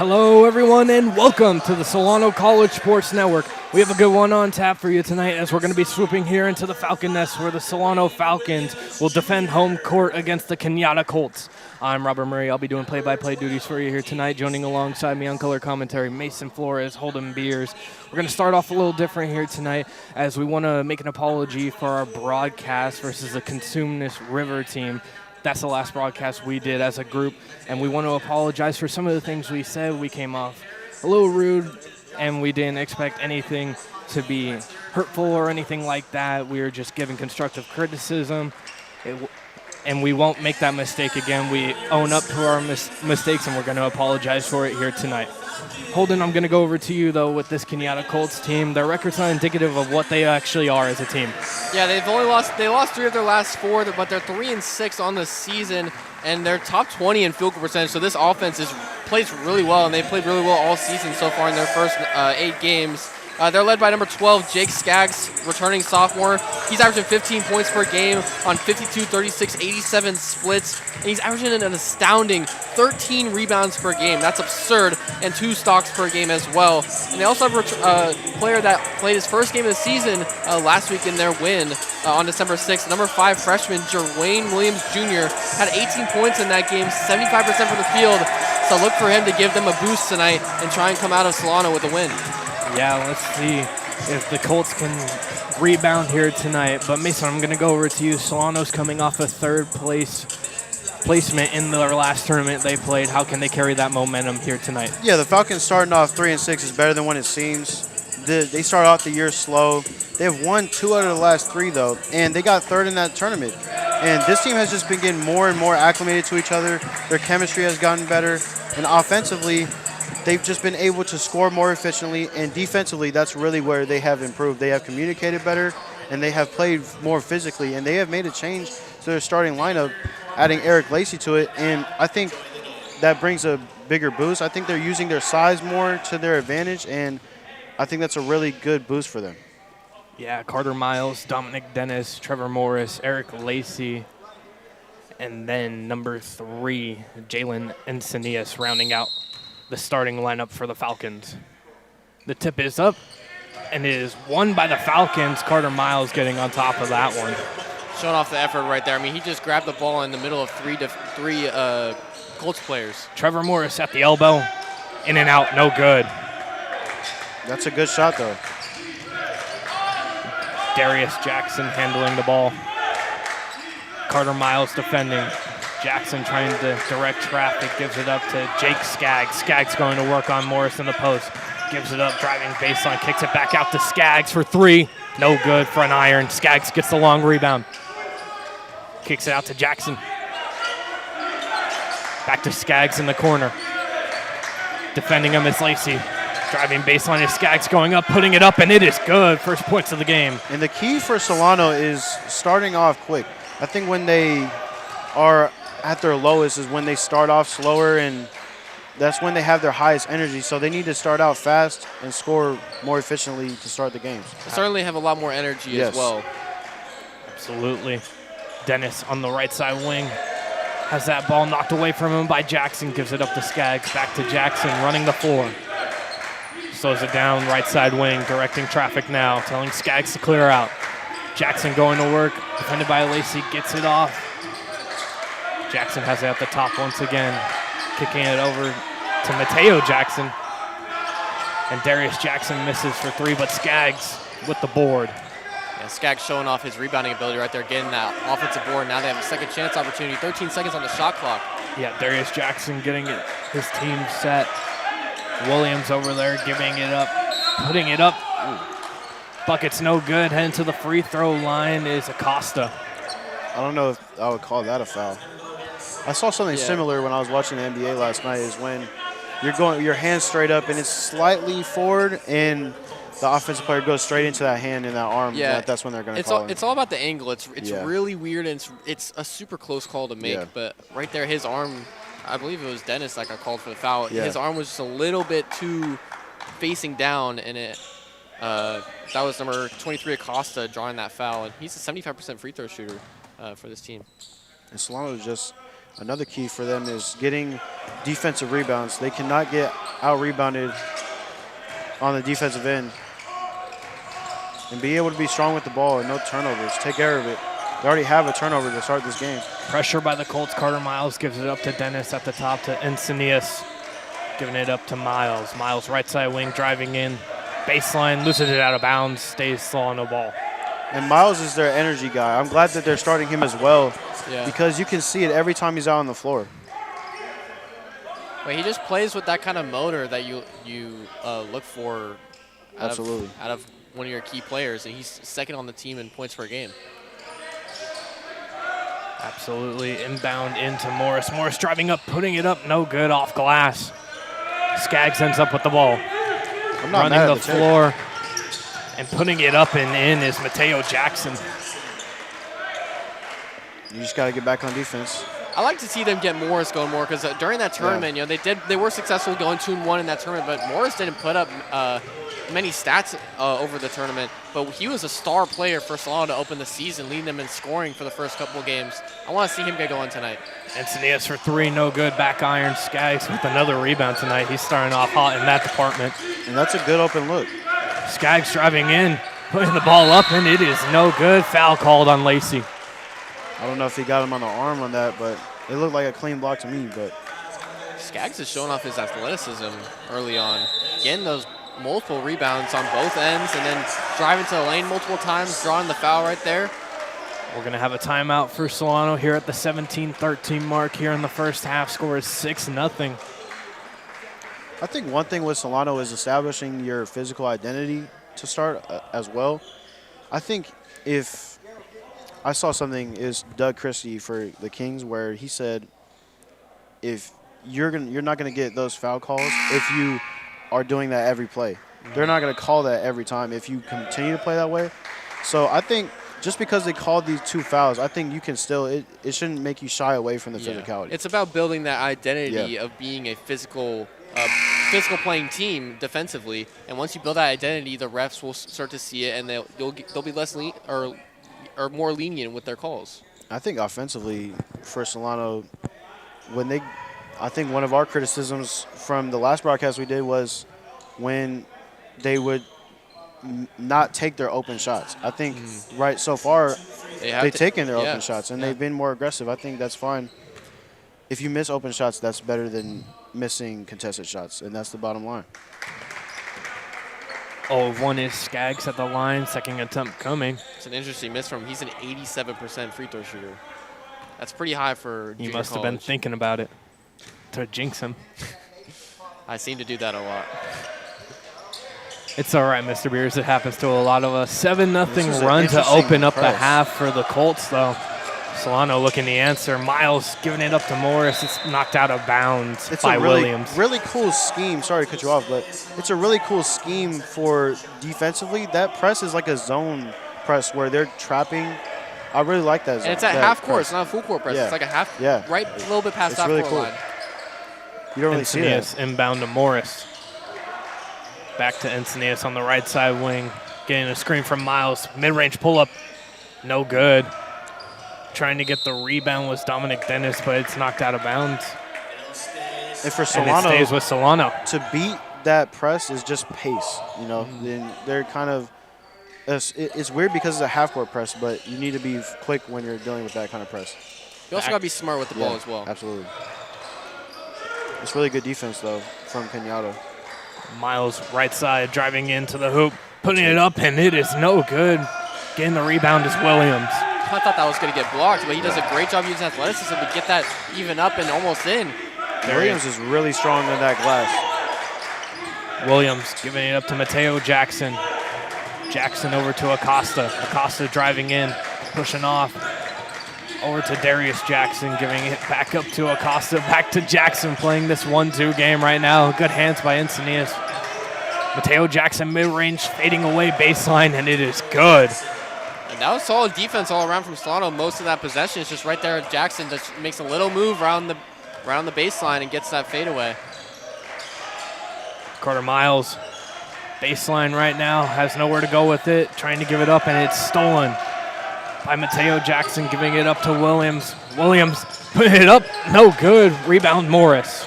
Hello, everyone, and welcome to the Solano College Sports Network. We have a good one on tap for you tonight as we're going to be swooping here into the Falcon Nest where the Solano Falcons will defend home court against the Kenyatta Colts. I'm Robert Murray. I'll be doing play-by-play duties for you here tonight. Joining alongside me on color commentary, Mason Flores, Holden Beers. We're going to start off a little different here tonight as we want to make an apology for our broadcast versus the Consumnes River team. That's the last broadcast we did as a group, and we want to apologize for some of the things we said. We came off a little rude, and we didn't expect anything to be hurtful or anything like that. We were just giving constructive criticism, and we won't make that mistake again. We own up to our mistakes, and we're going to apologize for it here tonight. Holden, I'm going to go over to you, though, with this Kenyatta Colts team. Their record's not indicative of what they actually are as a team. Yeah, they lost 3 of their last 4, but they're 3-6 on the season, and they're top 20 in field goal percentage. So this offense plays really well, and they've played really well all season so far in their first 8 games. They're led by number 12, Jake Skaggs, returning sophomore. He's averaging 15 points per game on 52, 36, 87 splits. And he's averaging an astounding 13 rebounds per game. That's absurd. And 2 stocks per game as well. And they also have a player that played his first game of the season last week in their win on December 6th. Number 5 freshman, Jerwayne Williams Jr. had 18 points in that game, 75% from the field. So look for him to give them a boost tonight and try and come out of Solano with a win. Yeah, let's see if the Colts can rebound here tonight. But Mason, I'm going to go over to you. Solano's coming off a third placement in their last tournament they played. How can they carry that momentum here tonight? Yeah, the Falcons starting off 3-6 is better than what it seems. They start off the year slow. They have won 2 out of the last 3, though, and they got third in that tournament. And this team has just been getting more and more acclimated to each other. Their chemistry has gotten better, and offensively, they've just been able to score more efficiently, and defensively, that's really where they have improved. They have communicated better, and they have played more physically, and they have made a change to their starting lineup, adding Eric Lacey to it, and I think that brings a bigger boost. I think they're using their size more to their advantage, and I think that's a really good boost for them. Yeah, Carter Miles, Dominic Dennis, Trevor Morris, Eric Lacey, and then number 3, Jalen Encinias, rounding out the starting lineup for the Falcons. The tip is up, and it is won by the Falcons. Carter Miles getting on top of that one. Showing off the effort right there. I mean, he just grabbed the ball in the middle of three Colts players. Trevor Morris at the elbow, in and out, no good. That's a good shot, though. Darius Jackson handling the ball. Carter Miles defending. Jackson trying to direct traffic, gives it up to Jake Skaggs. Skaggs going to work on Morris in the post. Gives it up, driving baseline, kicks it back out to Skaggs for 3. No good for an iron. Skaggs gets the long rebound. Kicks it out to Jackson. Back to Skaggs in the corner. Defending him is Lacey. Driving baseline is Skaggs going up, putting it up, and it is good. First points of the game. And the key for Solano is starting off quick. I think when they are at their lowest is when they start off slower, and that's when they have their highest energy. So they need to start out fast and score more efficiently to start the games. They certainly have a lot more energy as well. Absolutely. Dennis on the right side wing has that ball knocked away from him by Jackson. Gives it up to Skaggs. Back to Jackson running the floor. Slows it down, right side wing, directing traffic now, telling Skaggs to clear out. Jackson going to work, defended by Lacey, gets it off. Jackson has it at the top once again, kicking it over to Mateo Jackson. And Darius Jackson misses for 3, but Skaggs with the board. Yeah, Skaggs showing off his rebounding ability right there, getting that offensive board. Now they have a second chance opportunity, 13 seconds on the shot clock. Yeah, Darius Jackson getting his team set. Williams over there giving it up, putting it up. Bucket's no good. Heading to the free throw line is Acosta. I don't know if I would call that a foul. I saw something similar when I was watching the NBA last night, is when you're going your hand straight up and it's slightly forward and the offensive player goes straight into that hand and that arm. Yeah, that's when they're going to call it. It's all about the angle. It's really weird, and it's a super close call to make. Yeah. But right there, his arm, I believe it was Dennis that got called for the foul. Yeah. His arm was just a little bit too facing down, and that was number 23 Acosta drawing that foul. And he's a 75% free throw shooter for this team. And Solano just another key for them is getting defensive rebounds. They cannot get out-rebounded on the defensive end. And be able to be strong with the ball and no turnovers. Take care of it. They already have a turnover to start this game. Pressure by the Colts. Carter Miles gives it up to Dennis at the top to Encinias. Giving it up to Miles. Miles right side wing driving in. Baseline, loses it out of bounds, stays Solano ball. And Miles is their energy guy. I'm glad that they're starting him as well because you can see it every time he's out on the floor. But he just plays with that kind of motor that you look for out of one of your key players, and he's second on the team in points per game. Absolutely. Inbound into Morris. Morris driving up, putting it up, no good, off glass. Skaggs ends up with the ball. Running the floor and putting it up and in is Mateo Jackson. You just got to get back on defense. I like to see them get Morris going more because during that tournament, they were successful going 2-1 in that tournament, but Morris didn't put up many stats over the tournament, but he was a star player for Solano to open the season, leading them in scoring for the first couple of games. I want to see him get going tonight. Encinias for three, no good. Back iron. Skaggs with another rebound tonight. He's starting off hot in that department. And that's a good open look. Skaggs driving in, putting the ball up, and it is no good. Foul called on Lacey. I don't know if he got him on the arm on that, but it looked like a clean block to me. But Skaggs is showing off his athleticism early on, getting those multiple rebounds on both ends and then driving to the lane multiple times, drawing the foul right there. We're going to have a timeout for Solano here at the 17-13 mark here in the first half. Score is 6-0. I think one thing with Solano is establishing your physical identity to start as well. I think if I saw something is Doug Christie for the Kings where he said if you're not going to get those foul calls if you are doing that every play. They're not going to call that every time if you continue to play that way. So I think just because they called these two fouls, I think you can still it shouldn't make you shy away from the physicality. It's about building that identity of being a physical playing team defensively, and once you build that identity, the refs will start to see it, and they'll be less or more lenient with their calls. I think offensively for Solano, I think one of our criticisms from the last broadcast we did was when they would not take their open shots. I think right so far they've taken their open shots, and they've been more aggressive. I think that's fine. If you miss open shots, that's better than missing contested shots, and that's the bottom line. One is Skaggs at the line, second attempt coming. It's an interesting miss from him. He's an 87% free throw shooter. That's pretty high for junior He must have college. been thinking about it to jinx him. I seem to do that a lot. It's all right, Mr. Beers. It happens to a lot of us. 7-0 run to open up the half for the Colts, though. Solano looking the answer. Miles giving it up to Morris. It's knocked out of bounds by Williams. It's a really cool scheme. Sorry to cut you off, but it's a really cool scheme for defensively. That press is like a zone press where they're trapping. I really like that zone. And it's at half court. It's not a full court press. Yeah. It's like a half, Yeah. right a little bit past It's half really court cool. line. You don't really see that. Encinias inbound to Morris. Back to Encinias on the right side wing. Getting a screen from Miles. Mid-range pull-up. No good. Trying to get the rebound was Dominic Dennis, but it's knocked out of bounds. And for And it Solano, stays with Solano. to beat that press is just pace. You know, then they're kind of it's weird because it's a half-court press, but you need to be quick when you're dealing with that kind of press. You also got to be smart with the ball as well. Absolutely. It's really good defense, though, from Kenyatta. Miles right side driving into the hoop, putting it up, and it is no good. Getting the rebound is Williams. I thought that was going to get blocked, but he does a great job using athleticism to get that even up and almost in. Williams is really strong in that glass. Williams giving it up to Mateo Jackson. Jackson over to Acosta. Acosta driving in, pushing off. Over to Darius Jackson, giving it back up to Acosta. Back to Jackson playing this 1-2 game right now. Good hands by Encinias. Mateo Jackson mid-range fading away baseline, and it is good. And that was solid defense all around from Solano. Most of that possession is just right there. Jackson just makes a little move around the baseline and gets that fadeaway. Carter Miles, baseline right now, has nowhere to go with it. Trying to give it up, and it's stolen. by Mateo Jackson, giving it up to Williams. Williams putting it up, no good. Rebound Morris.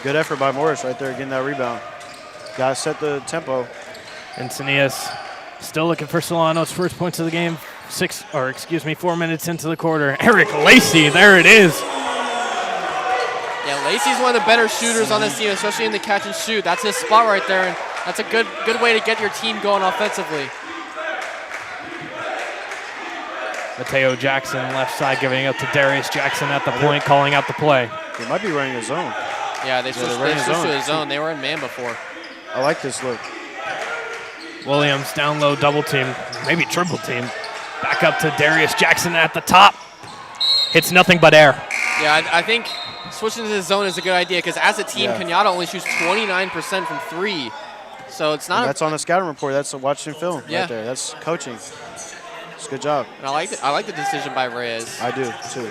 Good effort by Morris right there, getting that rebound. Got to set the tempo. Encinias still looking for Solano's first points of the game. 4 minutes into the quarter. Eric Lacey, there it is. Yeah, Lacey's one of the better shooters on this team, especially in the catch and shoot. That's his spot right there, and that's a good way to get your team going offensively. Mateo Jackson left side giving it up to Darius Jackson at the point, calling out the play. They might be running a zone. Yeah, they switched to a zone. They were in man before. I like this look. Williams down low, double team, maybe triple team. Back up to Darius Jackson at the top. Hits nothing but air. Yeah, I think switching to the zone is a good idea because as a team, Kenyatta only shoots 29% from 3. So it's not. That's on the scouting report. That's watching film right there. That's coaching. It's a good job. And I like the decision by Reyes. I do too.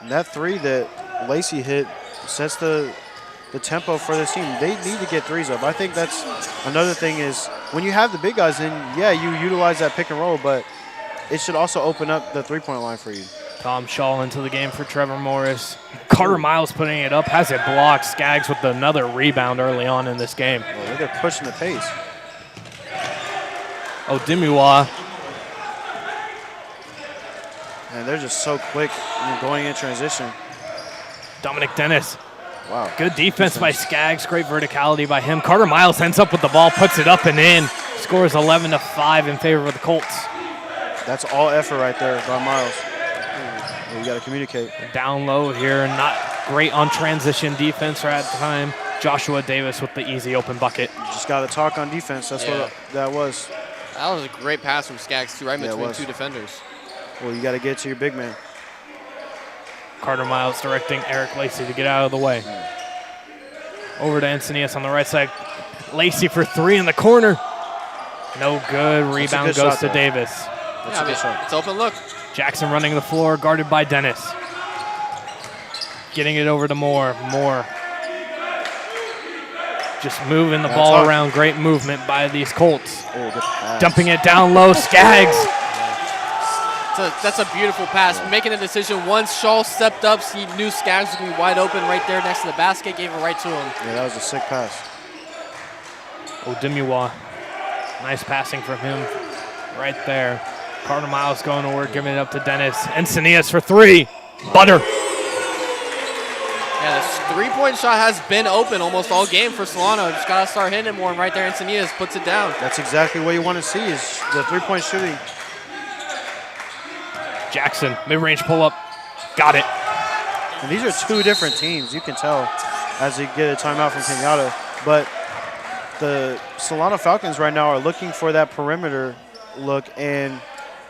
And that 3 that Lacey hit sets the tempo for this team. They need to get 3s up. I think that's another thing is when you have the big guys in, you utilize that pick and roll, but it should also open up the three-point line for you. Tom Shaw into the game for Trevor Morris. Carter Miles putting it up, has it blocked. Skaggs with another rebound early on in this game. Well, they're pushing the pace. Odimiwa. And they're just so quick going in transition. Dominic Dennis. Wow. Good defense by Skaggs. Great verticality by him. Carter Miles ends up with the ball, puts it up and in. Scores 11-5 in favor of the Colts. That's all effort right there by Miles. You got to communicate. Down low here, not great on transition defense right at the time. Joshua Davis with the easy open bucket. You just got to talk on defense. That's what that was. That was a great pass from Skaggs, too, right between 2 defenders. Well, you got to get to your big man. Carter Miles directing Eric Lacey to get out of the way. Over to Encinias on the right side. Lacey for 3 in the corner. No good. Rebound goes to Davis. That's a good shot. It's open look. Jackson running the floor, guarded by Dennis. Getting it over to Moore. Moore just moving the ball around. Great movement by these Colts. Oh, good pass. Dumping it down low. Skaggs. That's a beautiful pass. Making a decision. Once Shaw stepped up, he knew Skaggs was going to be wide open right there next to the basket. Gave it right to him. Yeah, that was a sick pass. Odimiwa. Nice passing from him right there. Carter Miles going to work, giving it up to Dennis. Encinias for 3. Butter. Yeah, this three-point shot has been open almost all game for Solano. Just got to start hitting it more, and right there Encinias puts it down. That's exactly what you want to see is the three-point shooting. Jackson, mid-range pull-up. Got it. And these are 2 different teams. You can tell as they get a timeout from Kenyatta. But the Solano Falcons right now are looking for that perimeter look, and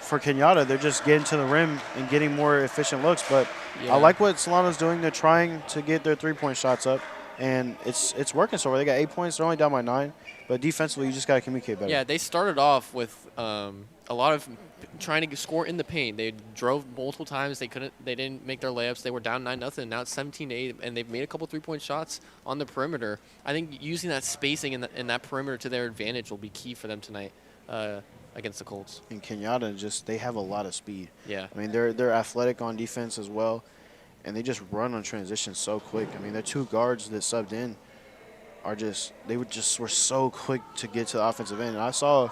for Kenyatta, they're just getting to the rim and getting more efficient looks. But I like what Solano's doing. They're trying to get their three-point shots up, and it's working so far. They got 8 points. They're only down by 9. But defensively, you just got to communicate better. Yeah, they started off with a lot of trying to score in the paint. They drove multiple times. They didn't make their layups. They were down 9-0. Now it's 17-8, and they've made a couple three-point shots on the perimeter. I think using that spacing in that perimeter to their advantage will be key for them tonight against the Colts. And Kenyatta, they have a lot of speed. Yeah. I mean, they're athletic on defense as well, and they just run on transition so quick. I mean, their 2 guards that subbed in were so quick to get to the offensive end. And I saw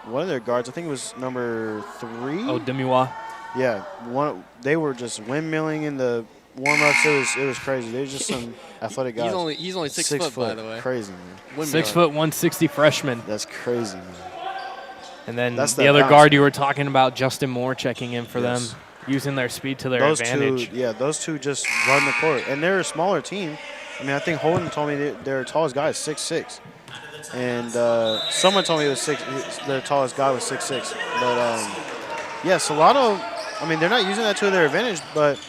one of their guards, I think it was number 3. Odimiwa. Yeah, they were just windmilling in the warm-ups. It was crazy. They're just some athletic guys. He's only 6 foot, by the way. Crazy, man. 6 foot, 160 freshman. That's crazy, man. And then the other guard you were talking about, Justin Moore, checking in for them, using their speed to their advantage. Those two just run the court. And they're a smaller team. I mean, I think Holden told me their tallest guy is 6'6". And someone told me their tallest guy was 6'6". But, Solano, I mean, they're not using that to their advantage, but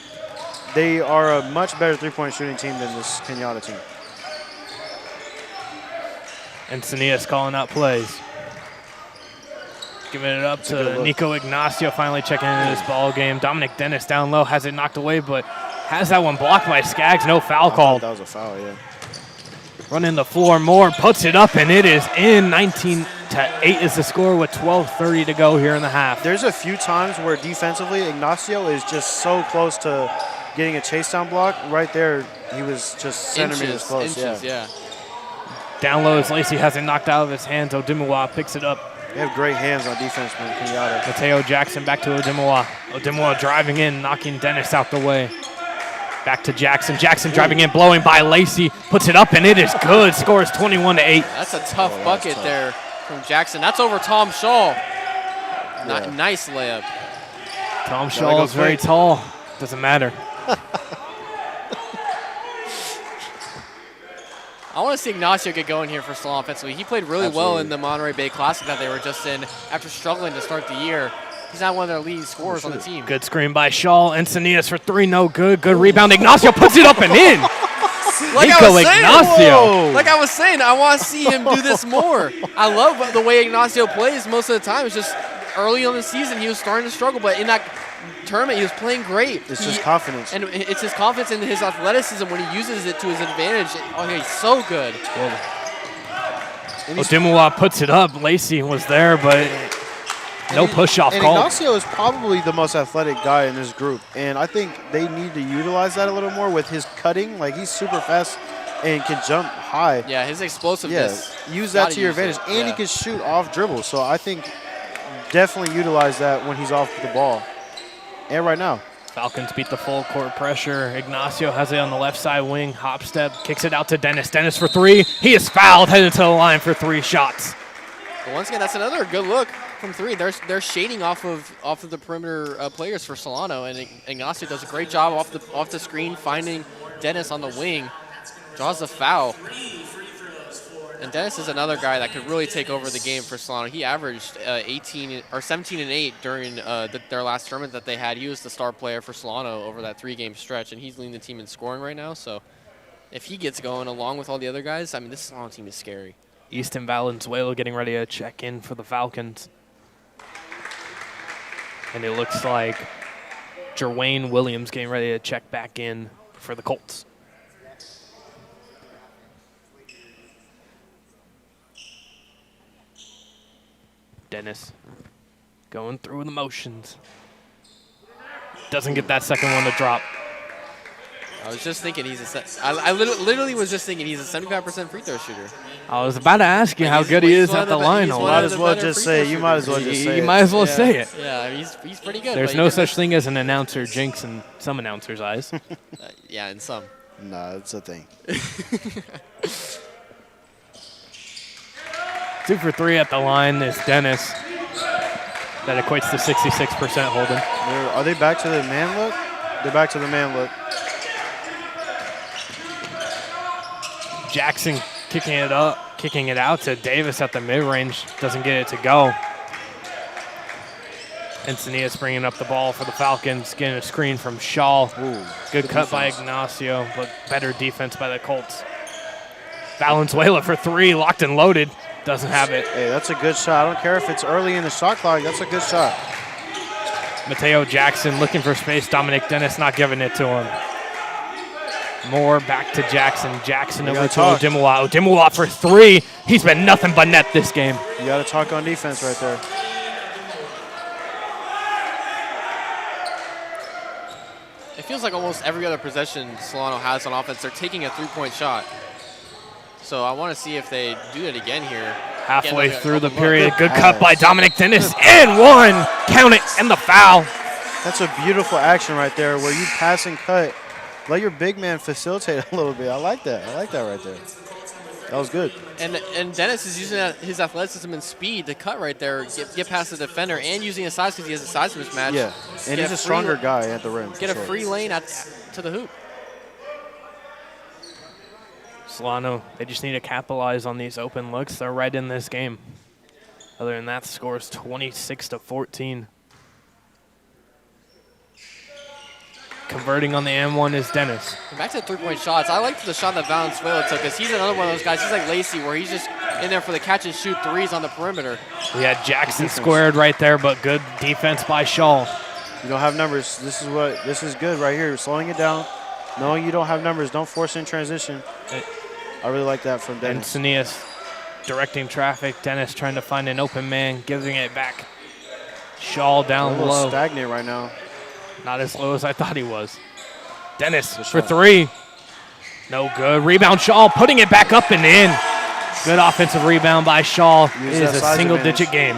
they are a much better three-point shooting team than this Kenyatta team. Encinias calling out plays. Giving it up to Nico Ignacio, finally checking into this ball game. Dominic Dennis down low, has it knocked away, but has that one blocked by Skaggs. No foul call. That was a foul, yeah. Running the floor, Moore puts it up, and it is in. 19 8 is the score with 12:30 to go here in the half. There's a few times where defensively Ignacio is just so close to getting a chase down block. Right there, he was just centimeters close. Yeah. Down low as Lacey has it knocked out of his hands. Odemuwa picks it up. They have great hands on defense from Kenyatta. Mateo Jackson back to Odemuwa. Odemuwa driving in, knocking Dennis out the way. Back to Jackson. Jackson driving in, blowing by Lacey. Puts it up, and it is good. Scores 21-8. That's a tough bucket there from Jackson. That's over Tom Shaw. Nice layup. Tom Shaw is very tall. Doesn't matter. I want to see Ignacio get going here for Solano offensively. He played really well in the Monterey Bay Classic that they were just in after struggling to start the year. He's not one of their leading scorers on the team. Good screen by Shaw. Encinitas for 3, no good. Good rebound. Ignacio puts it up and in. Ignacio. Like I was saying, I want to see him do this more. I love the way Ignacio plays most of the time. It's just early on in the season he was starting to struggle, but in that tournament he was playing great. It's his confidence. And it's his confidence and his athleticism when he uses it to his advantage. Oh, he's so good. Odemuwa puts it up. Lacey was there, but no push-off call. Ignacio is probably the most athletic guy in this group, and I think they need to utilize that a little more with his cutting. Like, he's super fast and can jump high. Yeah, his explosiveness. Yeah, use that to your advantage. And he can shoot off dribble. So I think definitely utilize that when he's off the ball. And right now. Falcons beat the full court pressure. Ignacio has it on the left side wing. Hop step, kicks it out to Dennis. Dennis for 3. He is fouled, headed to the line for 3 shots. But once again, that's another good look from 3. They're shading off of the perimeter players for Solano, and Ignacio does a great job off the screen, finding Dennis on the wing, draws the foul. And Dennis is another guy that could really take over the game for Solano. He averaged 17 and 8 during their last tournament that they had. He was the star player for Solano over that 3-game stretch, and he's leading the team in scoring right now. So if he gets going along with all the other guys, I mean, this Solano team is scary. Easton Valenzuela getting ready to check in for the Falcons. And it looks like Jerwayne Williams getting ready to check back in for the Colts. Dennis going through the motions. Doesn't get that second one to drop. I was just thinking I literally was just thinking he's a 75% free throw shooter. I was about to ask you how good he is at the line. You might as well just say it. You might as well just say it. You might as well say it. Yeah, he's pretty good. There's no such thing as an announcer jinx in some announcers' eyes. Yeah, in some. Nah, it's a thing. 2 for 3 at the line is Dennis. That equates to 66% holding. Are they back to the man look? They're back to the man look. Jackson kicking it out to Davis at the mid-range. Doesn't get it to go. Encinitas bringing up the ball for the Falcons, getting a screen from Shaw. Good cut by Ignacio, but better defense by the Colts. Valenzuela for 3, locked and loaded. Doesn't have it. Hey, that's a good shot. I don't care if it's early in the shot clock. That's a good shot. Mateo Jackson looking for space. Dominic Dennis not giving it to him. More back to Jackson. Jackson over to Odemuwa. Odemuwa for 3. He's been nothing but net this game. You got to talk on defense right there. It feels like almost every other possession Solano has on offense, they're taking a 3-point shot. So I want to see if they do it again here. Halfway through the period, good cut by Dominic Dennis, and 1. Count it, and the foul. That's a beautiful action right there where you pass and cut. Let your big man facilitate a little bit. I like that. I like that right there. That was good. And Dennis is using his athleticism and speed to cut right there, get past the defender, and using his size because he has a size mismatch. Yeah, and he's a stronger guy at the rim. Get a free lane to the hoop. Solano, they just need to capitalize on these open looks. They're right in this game. Other than that, the score is 26-14. Converting on the M1 is Dennis. Back to the 3-point shots. I liked the shot that Valenzuela took because he's another one of those guys. He's like Lacey where he's just in there for the catch and shoot 3s on the perimeter. We had Jackson squared right there, but good defense by Shaw. You don't have numbers. This is good right here. Slowing it down. Knowing you don't have numbers, don't force in transition. I really like that from Dennis. Encinitas directing traffic. Dennis trying to find an open man, giving it back. Shaw down a little low. Stagnant right now. Not as low as I thought he was. Dennis for three. No good. Rebound Shaw, putting it back up and in. Good offensive rebound by Shaw. It is a single-digit game.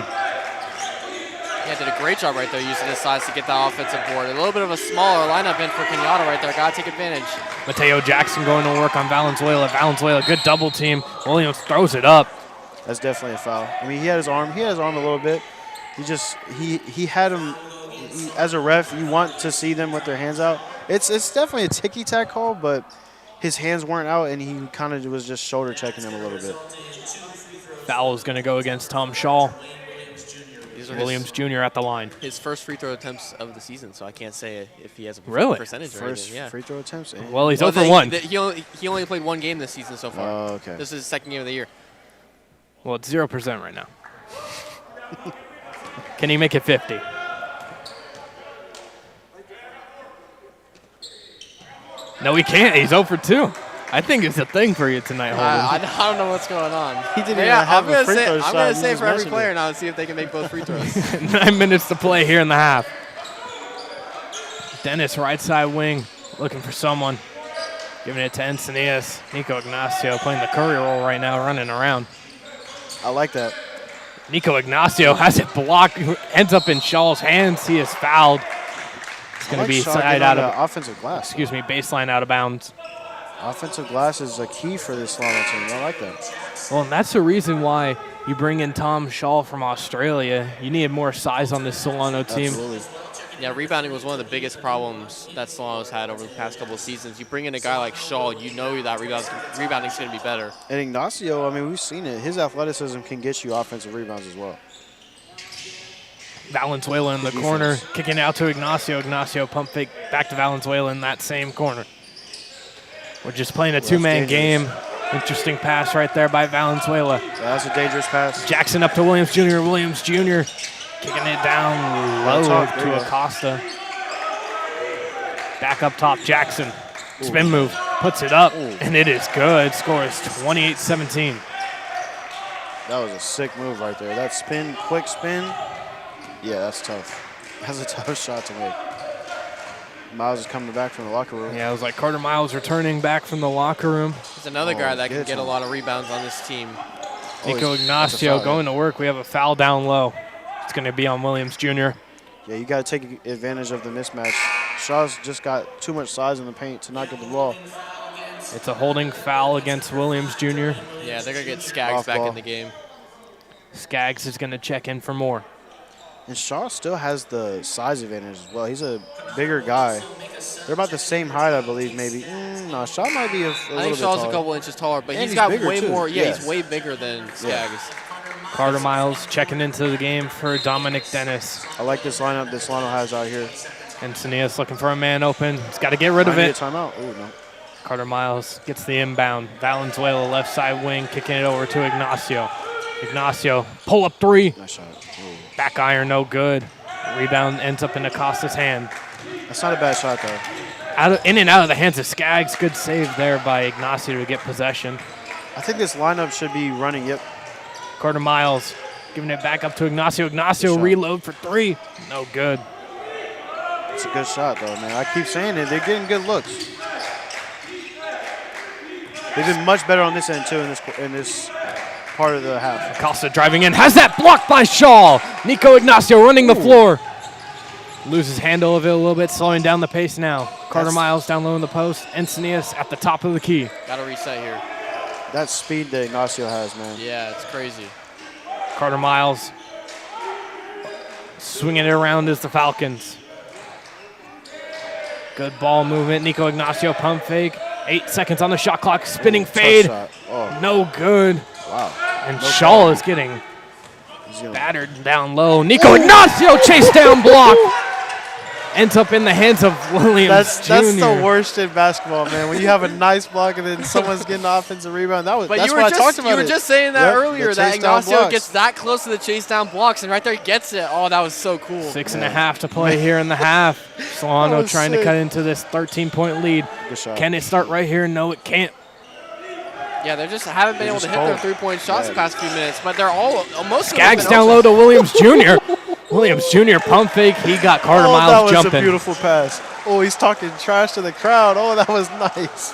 Yeah, did a great job right there using his size to get that offensive board. A little bit of a smaller lineup in for Kenyatta right there. Got to take advantage. Mateo Jackson going to work on Valenzuela. Valenzuela, good double team. Williams throws it up. That's definitely a foul. I mean, he had his arm. He had his arm a little bit. He had him. As a ref, you want to see them with their hands out. It's definitely a ticky-tack call, but his hands weren't out, and he kind of was just shoulder checking them a little bit. Foul is going to go against Tom Shaw. Williams Jr. at the line. His first free throw attempts of the season, so I can't say if he has a percentage or anything. Yeah. Free throw attempts? Well, he's over one. He only played one game this season so far. Oh, okay. This is his second game of the year. Well, it's 0% right now. Can he make it 50? No, he can't. He's 0 for 2. I think it's a thing for you tonight, Holden. I don't know what's going on. He didn't even have a free throw shot. I'm going to say for every player now and see if they can make both free throws. 9 minutes to play here in the half. Dennis, right side wing, looking for someone. Giving it to Encinitas. Nico Ignacio playing the Curry role right now, running around. I like that. Nico Ignacio has it blocked, ends up in Shaw's hands. He is fouled. It's going to be side out of offensive glass. Excuse me, baseline out of bounds. Offensive glass is a key for this Solano team. I like that. Well, and that's the reason why you bring in Tom Shaw from Australia. You need more size on this Solano team. Absolutely. Yeah, rebounding was one of the biggest problems that Solano's had over the past couple of seasons. You bring in a guy like Shaw, you know that rebounding's going to be better. And Ignacio, I mean, we've seen it. His athleticism can get you offensive rebounds as well. Valenzuela in the corner, kicking out to Ignacio. Ignacio pump fake back to Valenzuela in that same corner. We're just playing a two-man game. Interesting pass right there by Valenzuela. That's a dangerous pass. Jackson up to Williams Jr. Williams Jr. kicking it down low to Acosta. Back up top, Jackson. Spin move, puts it up, and it is good. Score is 28-17. That was a sick move right there. That spin, quick spin. Yeah, that's tough. That's a tough shot to make. Miles is coming back from the locker room. Yeah, it was like Carter Miles returning back from the locker room. He's another guy that can get a lot of rebounds on this team. Nico Ignacio going to work. We have a foul down low. It's going to be on Williams Jr. Yeah, you got to take advantage of the mismatch. Shaw's just got too much size in the paint to not get the ball. It's a holding foul against Williams Jr. Yeah, they're going to get Skaggs back in the game. Skaggs is going to check in for more. And Shaw still has the size advantage as well. He's a bigger guy. They're about the same height, I believe, maybe. No, Shaw might be a little bit taller. I think Shaw's a couple inches taller, but he's got way more. Yeah, he's way bigger than Skaggs. Yeah. Carter Miles checking into the game for Dominic Dennis. I like this lineup that Solano has out here. Encinitas looking for a man open. He's got to get rid of it. Timeout. Ooh, no. Carter Miles gets the inbound. Valenzuela left side wing, kicking it over to Ignacio. Ignacio, pull up three. Nice shot. Ooh. Back iron, no good. Rebound ends up in Acosta's hand. That's not a bad shot, though. In and out of the hands of Skaggs. Good save there by Ignacio to get possession. I think this lineup should be running, yep. Carter Miles giving it back up to Ignacio. Ignacio reload for three. No good. It's a good shot, though, man. I keep saying it. They're getting good looks. They've been much better on this end, too, in this part of the half. Acosta driving in. Has that blocked by Shaw. Nico Ignacio running the floor. Loses handle of it a little bit, slowing down the pace now. Carter Miles down low in the post. Encinitas at the top of the key. Got to reset here. That speed that Ignacio has, man. Yeah, it's crazy. Carter Miles swinging it around as the Falcons. Good ball movement. Nico Ignacio pump fake. 8 seconds on the shot clock. Spinning fade. No good. Wow. And Shaw is getting battered down low. Nico Ignacio chase down block. Ends up in the hands of Williams Jr. That's the worst in basketball, man. When you have a nice block and then someone's getting an offensive rebound. That's what I talked about. You were just saying that earlier, that Ignacio gets that close to the chase down blocks, and right there he gets it. Oh, that was so cool. 6.5 to play here in the half. Solano trying to cut into this 13-point lead. Good shot. Can it start right here? No, it can't. Yeah, they just haven't been able to hit their three-point shots the past few minutes, but they're all most Skaggs down low to Williams Jr. Williams Jr. pump fake. He got Carter Miles jumping. That was a beautiful pass. Oh, he's talking trash to the crowd. Oh, that was nice.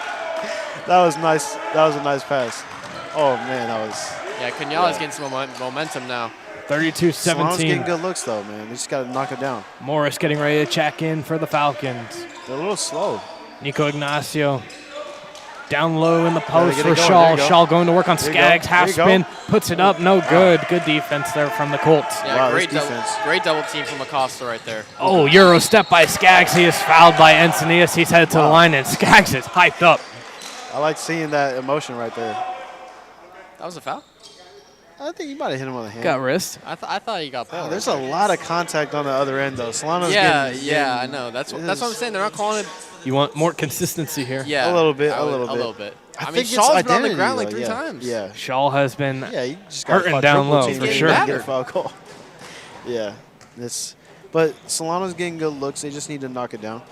That was nice. That was a nice pass. Oh, man, that was. Yeah, Kenyala's getting some momentum now. 32-17. Solano's getting good looks, though, man. They just got to knock it down. Morris getting ready to check in for the Falcons. They're a little slow. Nico Ignacio down low in the post for Shaw. Shaw going to work on Skaggs. Half spin, puts it up. No good. Good defense there from the Colts. Yeah, wow, great double team from Acosta right there. Oh, Euro step by Skaggs. He is fouled by Encinitas. He's headed to the line, and Skaggs is hyped up. I like seeing that emotion right there. That was a foul? I think you might have hit him on the hand. Got wrist. I thought he got ball. There's a lot of contact on the other end, though. Solano's getting, I know. That's what I'm saying. They're not calling it. You want more consistency here? Yeah. A little bit. A little bit. I mean, think Shaw's been on the ground like 3 times. Yeah. Shaw has been he just got hurting down low for sure. Get a foul call. Yeah. But Solano's getting good looks. They just need to knock it down.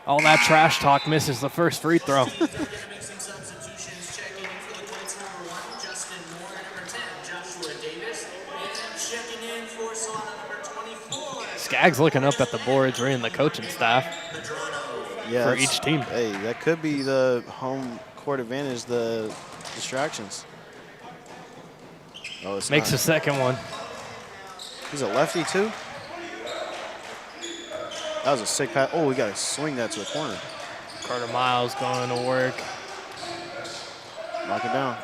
All that trash talk misses the first free throw. Skaggs looking up at the boards, reading the coaching staff for each team. Hey, that could be the home court advantage, the distractions. Oh, it's Makes not. a second one. He's a lefty, too? That was a sick pass. Oh, we got to swing that to the corner. Carter Miles going to work. Knock it down.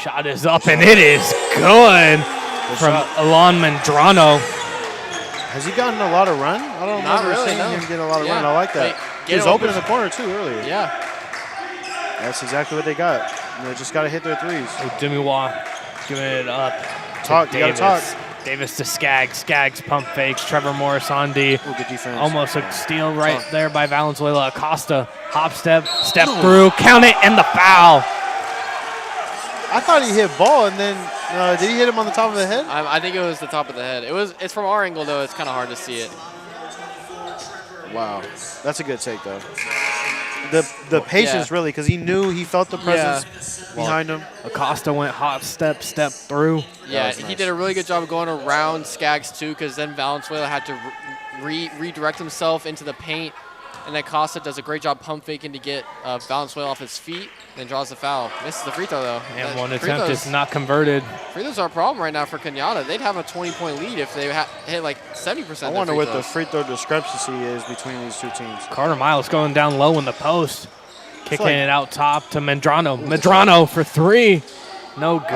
Shot is up, and it is good from Alon Medrano. Has he gotten a lot of run? I don't remember seeing him get a lot of run. I like that. He was open in the corner, too, earlier. Yeah. That's exactly what they got. They just got to hit their threes. Demiwa giving it up. You got to talk. Davis to Skaggs. Skaggs pump fakes. Trevor Morris on D. Ooh, good defense. Almost a steal right there by Valenzuela. Acosta, hop step through, count it, and the foul. I thought he hit ball, and then did he hit him on the top of the head? I think it was the top of the head. It's from our angle, though. It's kind of hard to see it. Wow. That's a good take, though. The patience, really, because he felt the presence behind him. Acosta went hop step through. Yeah, he did a really good job of going around Skaggs, too, because then Valenzuela had to redirect himself into the paint. And then Acosta does a great job pump faking to get Valenzuela off his feet, then draws the foul. Misses the free throw, though. And one attempt is not converted. Free throws are a problem right now for Kenyatta. They'd have a 20-point lead if they hit like 70%. I wonder what the free throw discrepancy is between these two teams. Carter Miles going down low in the post. Kicking it out top to Medrano. Medrano for 3. No good.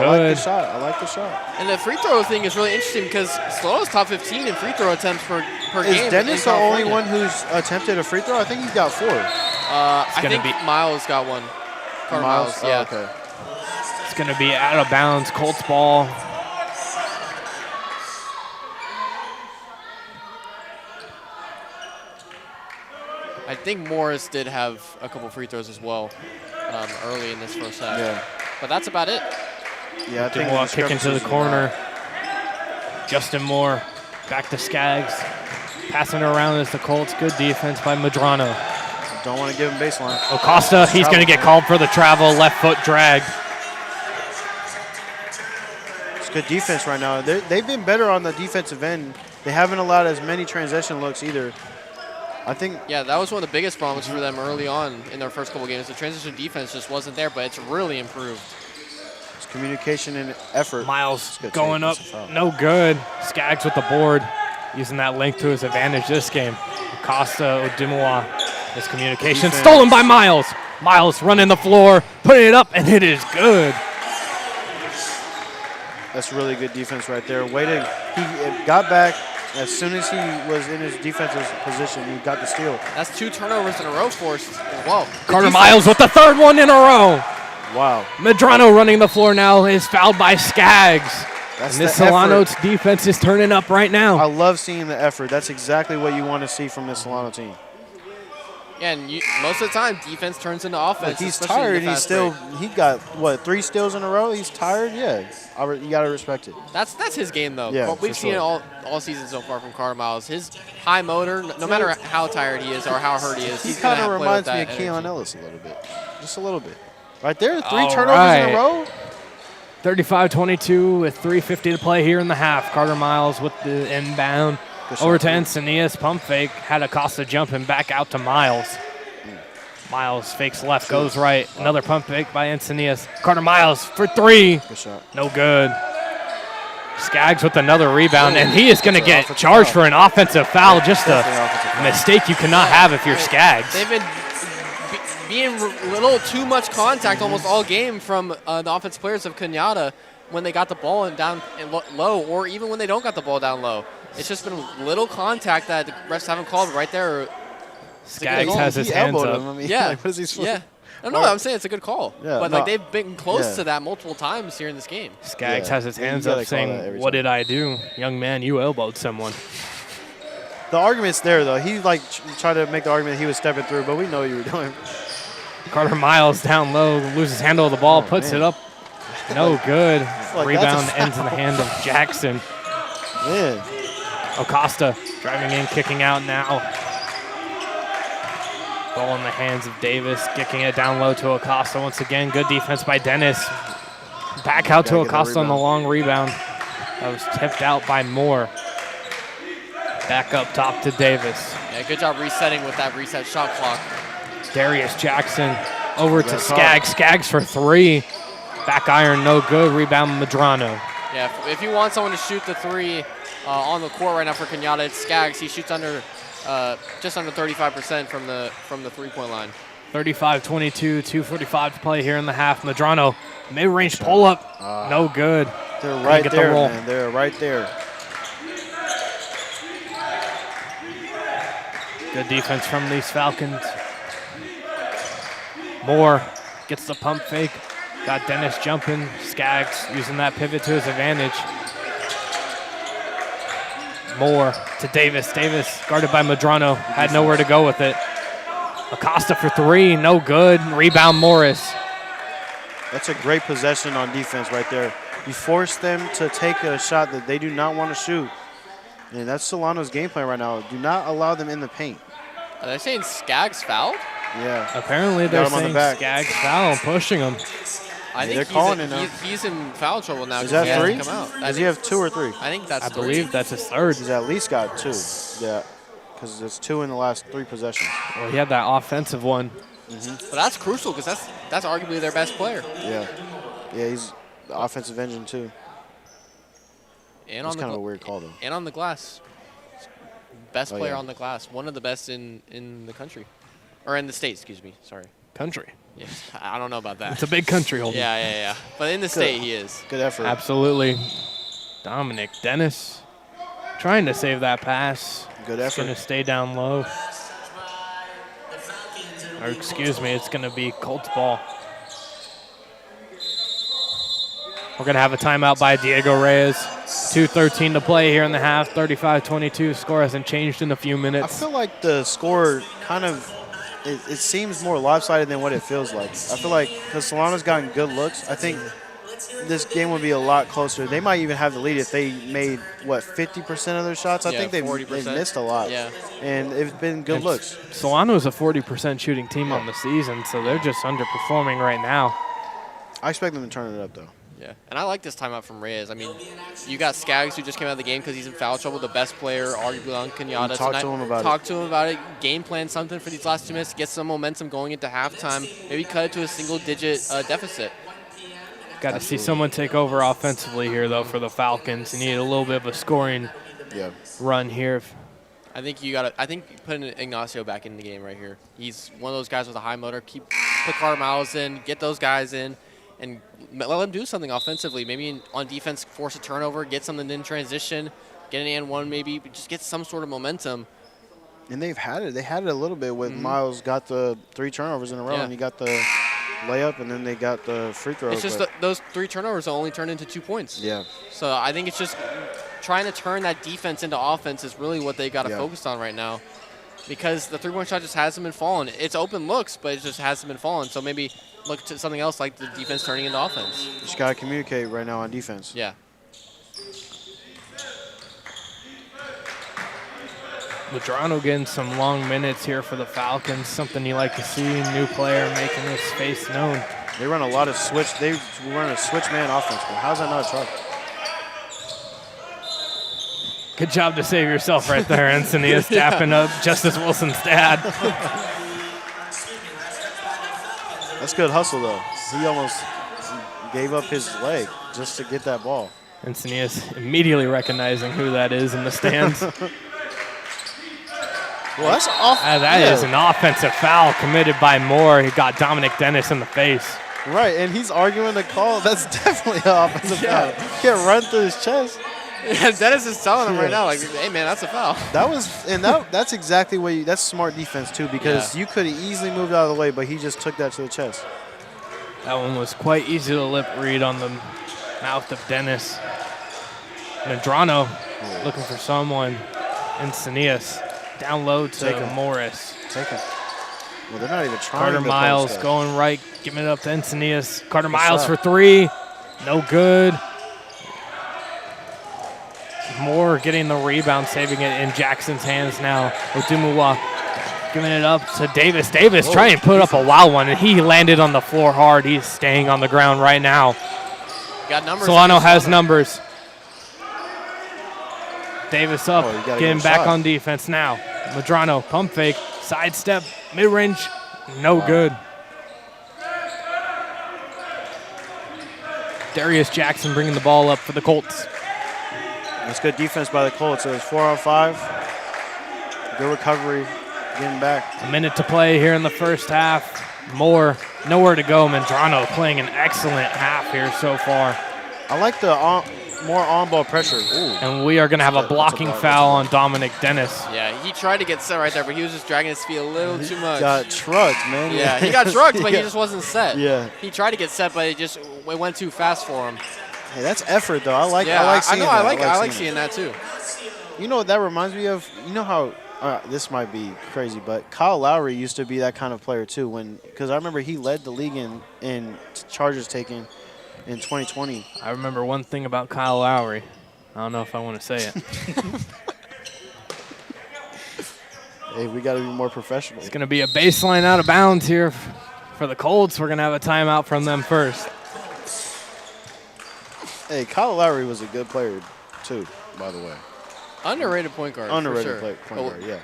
I like the shot. And the free throw thing is really interesting because Solano's top 15 in free throw attempts per game. Is Dennis the only one who's attempted a free throw? I think he's got 4. I think Miles got one. Carter Miles, yeah. Oh, okay. It's going to be out of bounds. Colts ball. I think Morris did have a couple free throws as well early in this first half. Yeah. But that's about it. Yeah, I think Dubois kicking to the corner. Justin Moore back to Skaggs. Passing it around as the Colts. Good defense by Medrano. Don't want to give him baseline. Acosta, he's going to get called for the travel. Left foot drag. It's good defense right now. They've been better on the defensive end. They haven't allowed as many transition looks either. I think. Yeah, that was one of the biggest problems for them early on in their first couple games. The transition defense just wasn't there, but it's really improved. It's communication and effort. Miles going up, no good. Skaggs with the board, using that length to his advantage this game. Acosta, Odimua, his communication. Defense. Stolen by Miles. Miles running the floor, putting it up, and it is good. That's really good defense right there. He got back. As soon as he was in his defensive position, he got the steal. That's 2 turnovers in a row forced as well. Carter Miles with the 3rd one in a row. Wow. Medrano running the floor now is fouled by Skaggs. And this Solano defense is turning up right now. I love seeing the effort. That's exactly what you want to see from this Solano team. Yeah, and most of the time, defense turns into offense. Look, he's tired. He got, 3 steals in a row? He's tired? Yeah. You got to respect it. That's his game, though. Yeah, we've seen it all season so far from Carter Miles. His high motor, no matter how tired he is or how hurt he is, he kind of reminds me of Keon Ellis a little bit. Just a little bit. Right there, 3 turnovers in a row. 35-22 with 3:50 to play here in the half. Carter Miles with the inbound. Over to Encinitas. Pump fake. Had Acosta jumping back out to Miles. Miles fakes left, goes right. Another pump fake by Encinitas. Carter Miles for 3. Good shot. No good. Skaggs with another rebound, and he is going to get charged for an offensive foul. Just a mistake you cannot have if you're Skaggs. They've been being a little too much contact almost all game from the offensive players of Kenyatta when they got the ball down low, or even when they don't got the ball down low. It's just been little contact that the refs haven't called right there. Skaggs has his hands up. I mean, Yeah. like, what is he supposed to? No, I'm saying it's a good call. Yeah, but like they've been close to that multiple times here in this game. Skaggs has his hands up saying, "What did I do? Young man, you elbowed someone." The argument's there, though. He like tried to make the argument he was stepping through, but we know what you were doing. Carter Miles down low, loses handle of the ball, puts it up. No good. Like, rebound ends in the hand of Jackson. Man. Acosta driving in, kicking out now. Ball in the hands of Davis, kicking it down low to Acosta once again. Good defense by Dennis. Back out to Acosta on the long rebound. That was tipped out by Moore. Back up top to Davis. Yeah, good job resetting with that reset shot clock. Darius Jackson over to Skaggs. Skaggs for 3. Back iron, no good. Rebound, Medrano. Yeah, if you want someone to shoot the 3 on the court right now for Kenyatta, it's Skaggs. He shoots under just under 35% from the 3-point line. 35-22, 2:45 to play here in the half. Medrano, mid-range pull-up, no good. They're right there, man. They're right there. Good defense from these Falcons. Moore gets the pump fake. Got Dennis jumping. Skaggs using that pivot to his advantage. Moore to Davis. Davis guarded by Medrano. Had nowhere to go with it. Acosta for 3. No good. Rebound Morris. That's a great possession on defense right there. You force them to take a shot that they do not want to shoot. And that's Solano's game plan right now. Do not allow them in the paint. Are they saying Skaggs fouled? Yeah. Apparently they're saying Skaggs foul, pushing him. I think they're calling it now. He's in foul trouble now. Is that 3? Come out. Does he have 2 or 3? I think that's 3. I believe that's his 3rd. He's at least got 2. Yeah. Because it's 2 in the last 3 possessions. Well, he had that offensive one. But that's crucial because that's arguably their best player. Yeah. Yeah, he's the offensive engine too. And that's kind of a weird call though. And on the glass. Best player on the glass. One of the best in the country. Or in the state, excuse me. Sorry. Country. Yeah, I don't know about that. It's a big country, Holden. Yeah. But in the state, he is. Good effort. Absolutely. Dominic Dennis trying to save that pass. Good effort. Going to stay down low. Or excuse me, it's going to be Colts ball. We're going to have a timeout by Diego Reyes. 2:13 to play here in the half. 35-22. Score hasn't changed in a few minutes. I feel like the score kind of, it seems more lopsided than what it feels like. I feel like because Solano's gotten good looks, I think this game would be a lot closer. They might even have the lead if they made, 50% of their shots? I think they've missed a lot. Yeah. And it's been good looks. Solano is a 40% shooting team on the season, so they're just underperforming right now. I expect them to turn it up, though. Yeah, and I like this timeout from Reyes. I mean, you got Skaggs, who just came out of the game because he's in foul trouble, the best player, arguably on Kenyatta. Talk to him about it. Talk to him about it. Game plan something for these last 2 minutes. Get some momentum going into halftime. Maybe cut it to a single-digit deficit. Got to see someone take over offensively here, though, for the Falcons. You need a little bit of a scoring run here. I think you got to. I think putting Ignacio back in the game right here. He's one of those guys with a high motor. Put Carter Miles in, get those guys in, and let them do something offensively. Maybe on defense, force a turnover, get something in transition, get an and one maybe, but just get some sort of momentum. And they've had it. They had it a little bit with Miles got the 3 turnovers in a row, and he got the layup, and then they got the free throw. It's just those 3 turnovers only turned into 2 points. Yeah. So I think it's just trying to turn that defense into offense is really what they got to focus on right now, because the 3-point shot just hasn't been falling. It's open looks, but it just hasn't been falling. So maybe look to something else like the defense turning into offense. You just got to communicate right now on defense. Yeah. Medrano getting some long minutes here for the Falcons, something you like to see. New player making his face known. They run a lot of switch. They run a switch man offense. But how's that not a truck? Good job to save yourself right there, Encinias, tapping up Justice Wilson's dad. That's good hustle, though. He almost gave up his leg just to get that ball. Encinias immediately recognizing who that is in the stands. Well, that's off. That is an offensive foul committed by Moore. He got Dominic Dennis in the face. Right, and he's arguing the call. That's definitely an offensive foul. You can't run through his chest. Yeah, Dennis is telling him right now, like, hey, man, that's a foul. That's exactly what that's smart defense, too, because you could have easily moved out of the way, but he just took that to the chest. That one was quite easy to lip read on the mouth of Dennis. Medrano looking for someone. Encinias down low to Morris. Take it. Well, they're not even trying. Carter Miles going right, giving it up to Encinias. Carter Miles for three. No good. Moore getting the rebound, saving it in Jackson's hands now. Odumuwa giving it up to Davis. Davis trying to put up a wild one, and he landed on the floor hard. He's staying on the ground right now. Got numbers. Solano has numbers. Davis up, getting back on defense now. Medrano, pump fake, sidestep, mid-range, no good. Darius Jackson bringing the ball up for the Colts. That's good defense by the Colts. It was 4-on-5. Good recovery, getting back. A minute to play here in the first half. Moore, nowhere to go. Medrano playing an excellent half here so far. I like the more on-ball pressure. Ooh. And we are going to have a blocking foul on Dominic Dennis. Yeah, he tried to get set right there, but he was just dragging his feet a little too much. Got trucked, man. Yeah, he got trucked, but he just wasn't set. Yeah. He tried to get set, but it went too fast for him. Hey, that's effort, though. I like seeing that. I like seeing that, too. You know what that reminds me of? You know how this might be crazy, but Kyle Lowry used to be that kind of player, too. Because I remember he led the league in charges taken in 2020. I remember one thing about Kyle Lowry. I don't know if I want to say it. Hey, we got to be more professional. It's going to be a baseline out of bounds here for the Colts. We're going to have a timeout from them first. Hey, Kyle Lowry was a good player, too, by the way. Underrated point guard. Underrated for sure. point guard, yeah.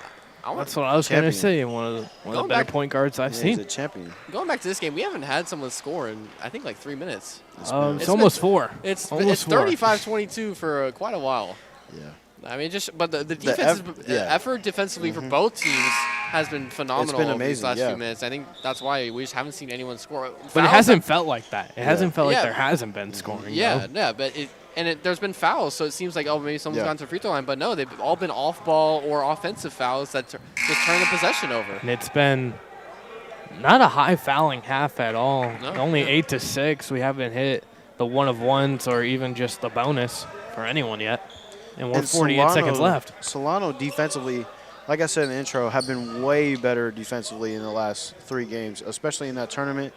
That's what I was going to say. One of the better point guards I've seen. He's a champion. Going back to this game, we haven't had someone score in, I think, like 3 minutes. It's almost 4. It's 35-22 for quite a while. Yeah. I mean, but the defense effort defensively for both teams has been phenomenal. It's been amazing, these last few minutes. I think that's why we just haven't seen anyone score. But it hasn't felt like that. It hasn't felt like there hasn't been scoring. Yeah, but there's been fouls, so it seems like, maybe someone's gone to the free throw line. But no, they've all been off-ball or offensive fouls that just turn the possession over. And it's been not a high fouling half at all. No. Only 8-6. We haven't hit the one-of-ones or even just the bonus for anyone yet. And we're 48 seconds left. Solano defensively, like I said in the intro, have been way better defensively in the last 3 games, especially in that tournament.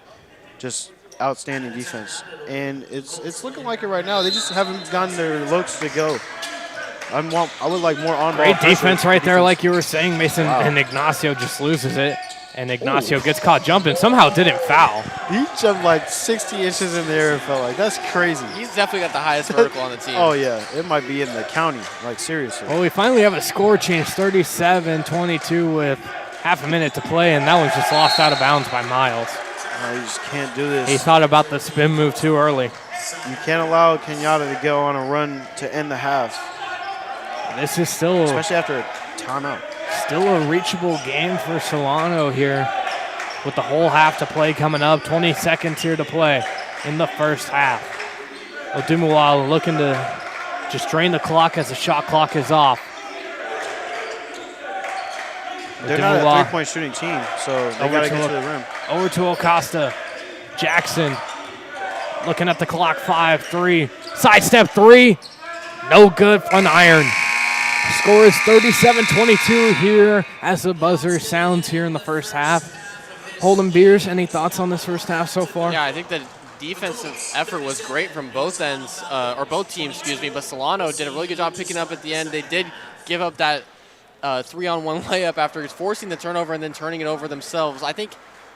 Just outstanding defense. And it's looking like it right now. They just haven't gotten their looks to go. I would like more on-ball Great defense right there, like you were saying, Mason. Wow. And Ignacio just loses it. And Ignacio gets caught jumping. Somehow didn't foul. He jumped like 60 inches in the air and felt like, that's crazy. He's definitely got the highest vertical on the team. Oh, yeah. It might be in the county. Like, seriously. Well, we finally have a score change, 37-22 with half a minute to play, and that was just lost out of bounds by Miles. No, you just can't do this. He thought about the spin move too early. You can't allow Kenyatta to go on a run to end the half. This is still... Especially after a timeout. Still a reachable game for Solano here with the whole half to play coming up. 20 seconds here to play in the first half. Odumuwa looking to just drain the clock as the shot clock is off. They're not a three-point shooting team, so they got to get to the rim. Over to Acosta. Jackson looking at the clock. 5-3. Sidestep 3. No good on iron. Score is 37-22 here as the buzzer sounds here in the first half. Holden Beers, any thoughts on this first half so far? Yeah, I think the defensive effort was great from both ends, or both teams, excuse me, but Solano did a really good job picking up at the end. They did give up that 3-on-1 layup after forcing the turnover and then turning it over themselves. I think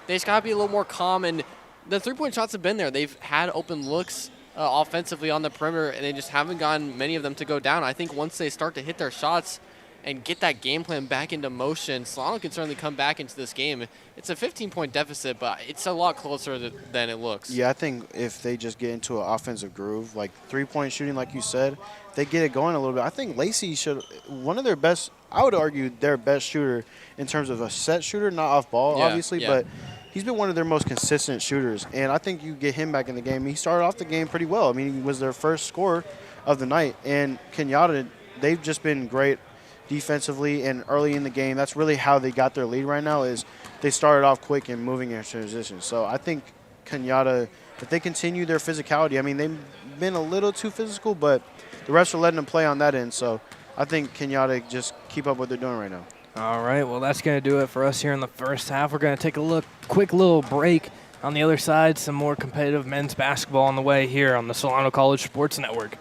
they just got to be a little more calm and the three-point shots have been there. They've had open looks offensively on the perimeter, and they just haven't gotten many of them to go down. I think once they start to hit their shots and get that game plan back into motion, Solano can certainly come back into this game. It's a 15-point deficit, but it's a lot closer than it looks. Yeah, I think if they just get into an offensive groove, like three-point shooting, like you said, if they get it going a little bit. I think Lacey should one of their best, I would argue, their best shooter in terms of a set shooter, not off ball, obviously, but he's been one of their most consistent shooters, and I think you get him back in the game. He started off the game pretty well. I mean, he was their first scorer of the night, and Kenyatta, they've just been great defensively and early in the game. That's really how they got their lead right now, is they started off quick and moving in transition. So I think Kenyatta, if they continue their physicality, I mean, they've been a little too physical, but the refs are letting them play on that end. So I think Kenyatta just keep up what they're doing right now. All right, well, that's going to do it for us here in the first half. We're going to take a quick little break. On the other side, some more competitive men's basketball on the way here on the Solano College Sports Network.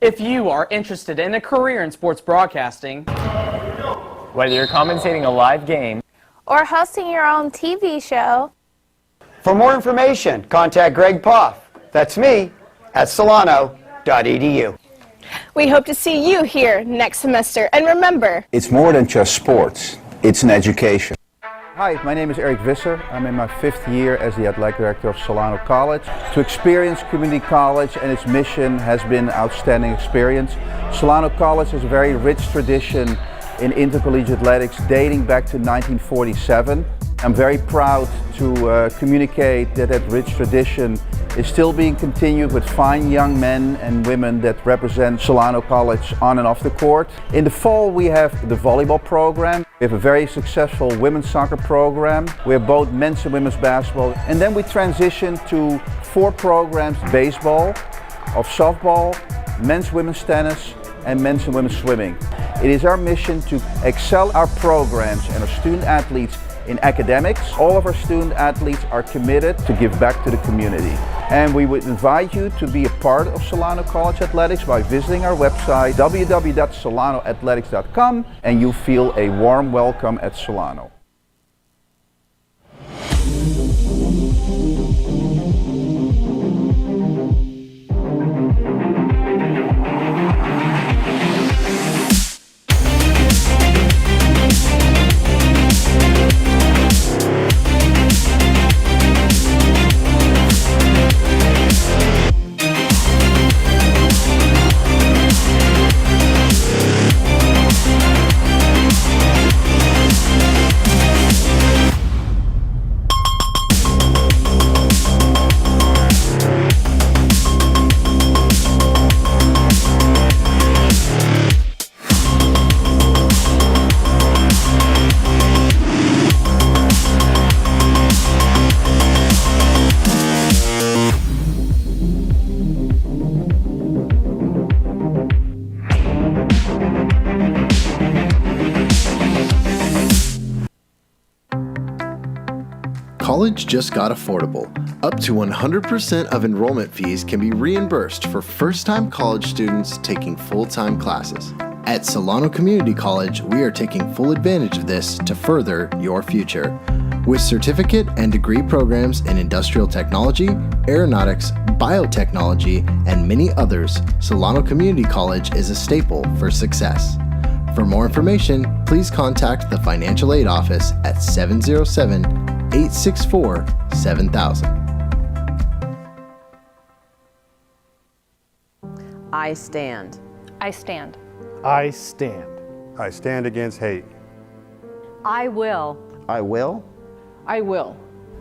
If you are interested in a career in sports broadcasting, whether you're commentating a live game or hosting your own TV show, for more information, contact Greg Poff. That's me at solano.edu. We hope to see you here next semester. And remember, it's more than just sports, it's an education. Hi, my name is Eric Visser. I'm in my 5th year as the athletic director of Solano College. To experience community college and its mission has been an outstanding experience. Solano College has a very rich tradition in intercollegiate athletics dating back to 1947. I'm very proud to communicate that rich tradition is still being continued with fine young men and women that represent Solano College on and off the court. In the fall we have the volleyball program. We have a very successful women's soccer program. We have both men's and women's basketball. And then we transition to 4 programs: baseball, of softball, men's women's tennis, and men's and women's swimming. It is our mission to excel our programs and our student athletes in academics. All of our student athletes are committed to give back to the community. And we would invite you to be a part of Solano College Athletics by visiting our website, www.solanoathletics.com, and you feel a warm welcome at Solano. College just got affordable. Up to 100% of enrollment fees can be reimbursed for first-time college students taking full-time classes. At Solano Community College, we are taking full advantage of this to further your future. With certificate and degree programs in industrial technology, aeronautics, biotechnology, and many others, Solano Community College is a staple for success. For more information, please contact the Financial Aid Office at 707-864-7000. I stand. I stand. I stand. I stand against hate. I will. I will. I will.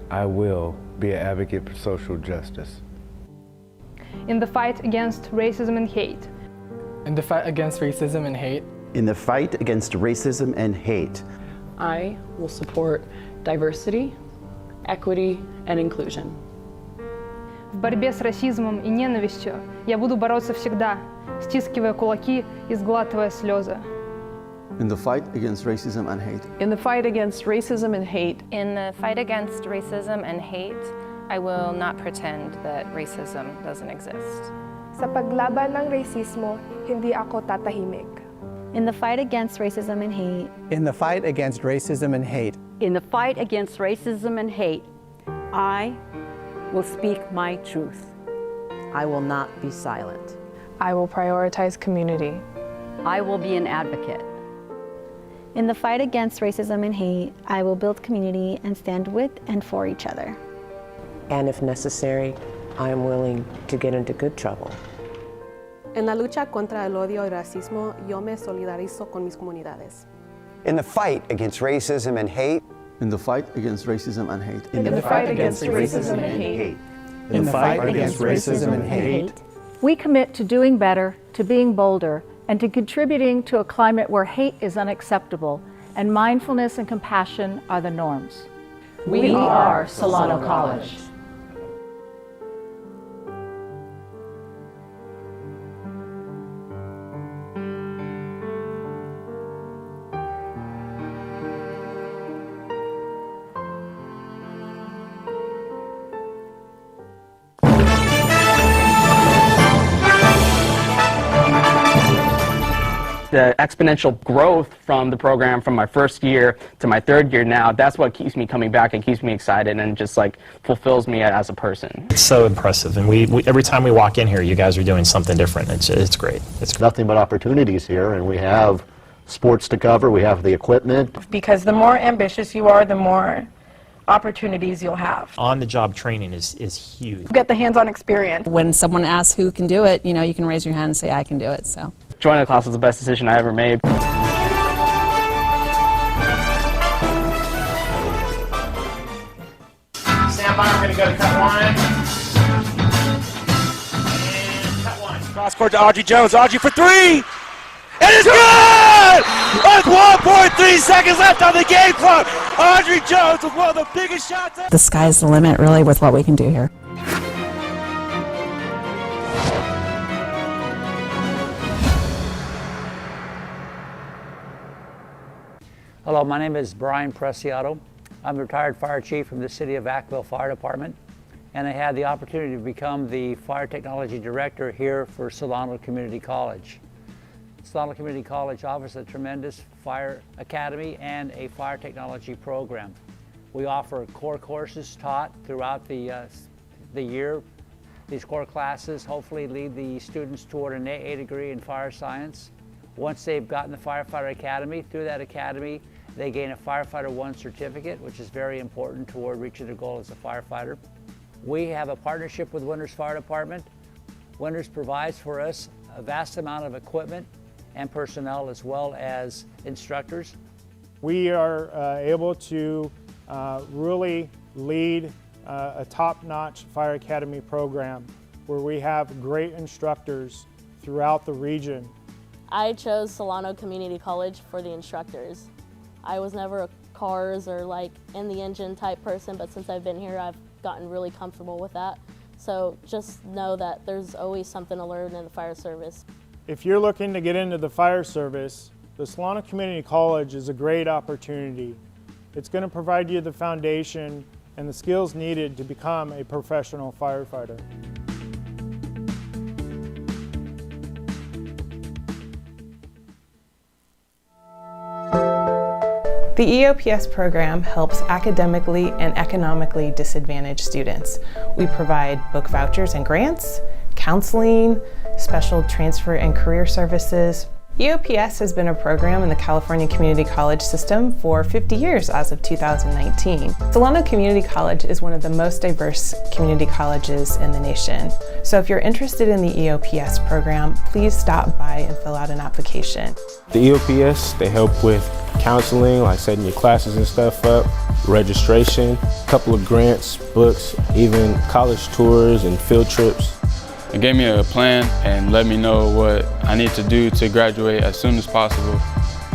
I will be an advocate for social justice. In the fight against racism and hate. In the fight against racism and hate. In the fight against racism and hate. I will support diversity, equity, and inclusion. В борьбе с расизмом и ненавистью я буду бороться всегда, стискивая кулаки и сглатывая слезы. In the fight against racism and hate. In the fight against racism and hate. In the fight against racism and hate, I will not pretend that racism doesn't exist. Sa paglaban ng rasismo, hindi ako tatahimik. In the fight against racism and hate. In the fight against racism and hate. In the fight against racism and hate, I will speak my truth. I will not be silent. I will prioritize community. I will be an advocate. In the fight against racism and hate, I will build community and stand with and for each other. And if necessary, I am willing to get into good trouble. En la lucha contra el odio y racismo, yo me solidarizo con mis comunidades. In the fight against racism and hate. In the fight against racism and hate. In the fight against racism and hate. In the fight against racism and hate. We commit to doing better, to being bolder, and to contributing to a climate where hate is unacceptable and mindfulness and compassion are the norms. We are Solano College. The exponential growth from the program from my first year to my third year now, that's what keeps me coming back and keeps me excited and just like fulfills me as a person. It's so impressive, and we every time we walk in here, you guys are doing something different. It's great. It's nothing but opportunities here, and we have sports to cover, we have the equipment. Because the more ambitious you are, the more opportunities you'll have. On-the-job training is huge. Get the hands-on experience. When someone asks who can do it, you can raise your hand and say, I can do it, so. Joining the class was the best decision I ever made. Stand by, we're going to go to cut one. And cut one. Cross court to Audrey Jones. Audrey for three! It is good! With 1.3 seconds left on the game clock, Audrey Jones with one of the biggest shots. The sky's the limit, really, with what we can do here. Hello, my name is Brian Preciado. I'm a retired fire chief from the City of Ackville Fire Department, and I had the opportunity to become the Fire Technology Director here for Solano Community College. Solano Community College offers a tremendous fire academy and a fire technology program. We offer core courses taught throughout the year. These core classes hopefully lead the students toward an AA degree in fire science. Once they've gotten the Firefighter Academy, through that academy, they gain a Firefighter 1 certificate, which is very important toward reaching their goal as a firefighter. We have a partnership with Winters Fire Department. Winters provides for us a vast amount of equipment and personnel as well as instructors. We are able to really lead a top-notch Fire Academy program where we have great instructors throughout the region. I chose Solano Community College for the instructors. I was never a cars or like in the engine type person, but since I've been here, I've gotten really comfortable with that. So just know that there's always something to learn in the fire service. If you're looking to get into the fire service, the Solano Community College is a great opportunity. It's going to provide you the foundation and the skills needed to become a professional firefighter. The EOPS program helps academically and economically disadvantaged students. We provide book vouchers and grants, counseling, special transfer and career services. EOPS has been a program in the California Community College system for 50 years as of 2019. Solano Community College is one of the most diverse community colleges in the nation. So if you're interested in the EOPS program, please stop by and fill out an application. The EOPS, they help with counseling, like setting your classes and stuff up, registration, a couple of grants, books, even college tours and field trips. It gave me a plan and let me know what I need to do to graduate as soon as possible.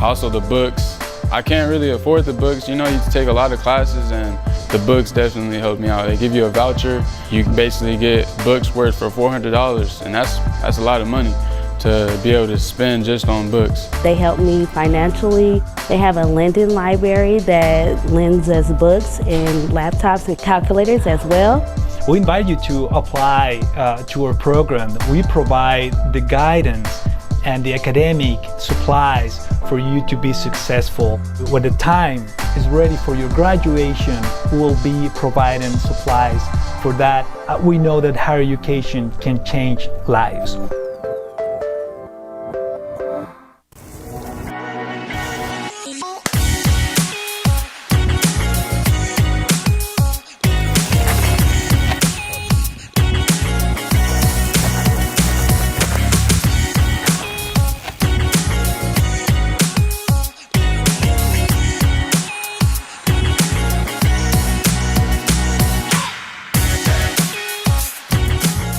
Also the books, I can't really afford the books. You take a lot of classes and the books definitely helped me out. They give you a voucher, you can basically get books worth for $400 and that's a lot of money to be able to spend just on books. They help me financially. They have a lending library that lends us books and laptops and calculators as well. We invite you to apply to our program. We provide the guidance and the academic supplies for you to be successful. When the time is ready for your graduation, we will be providing supplies for that. We know that higher education can change lives.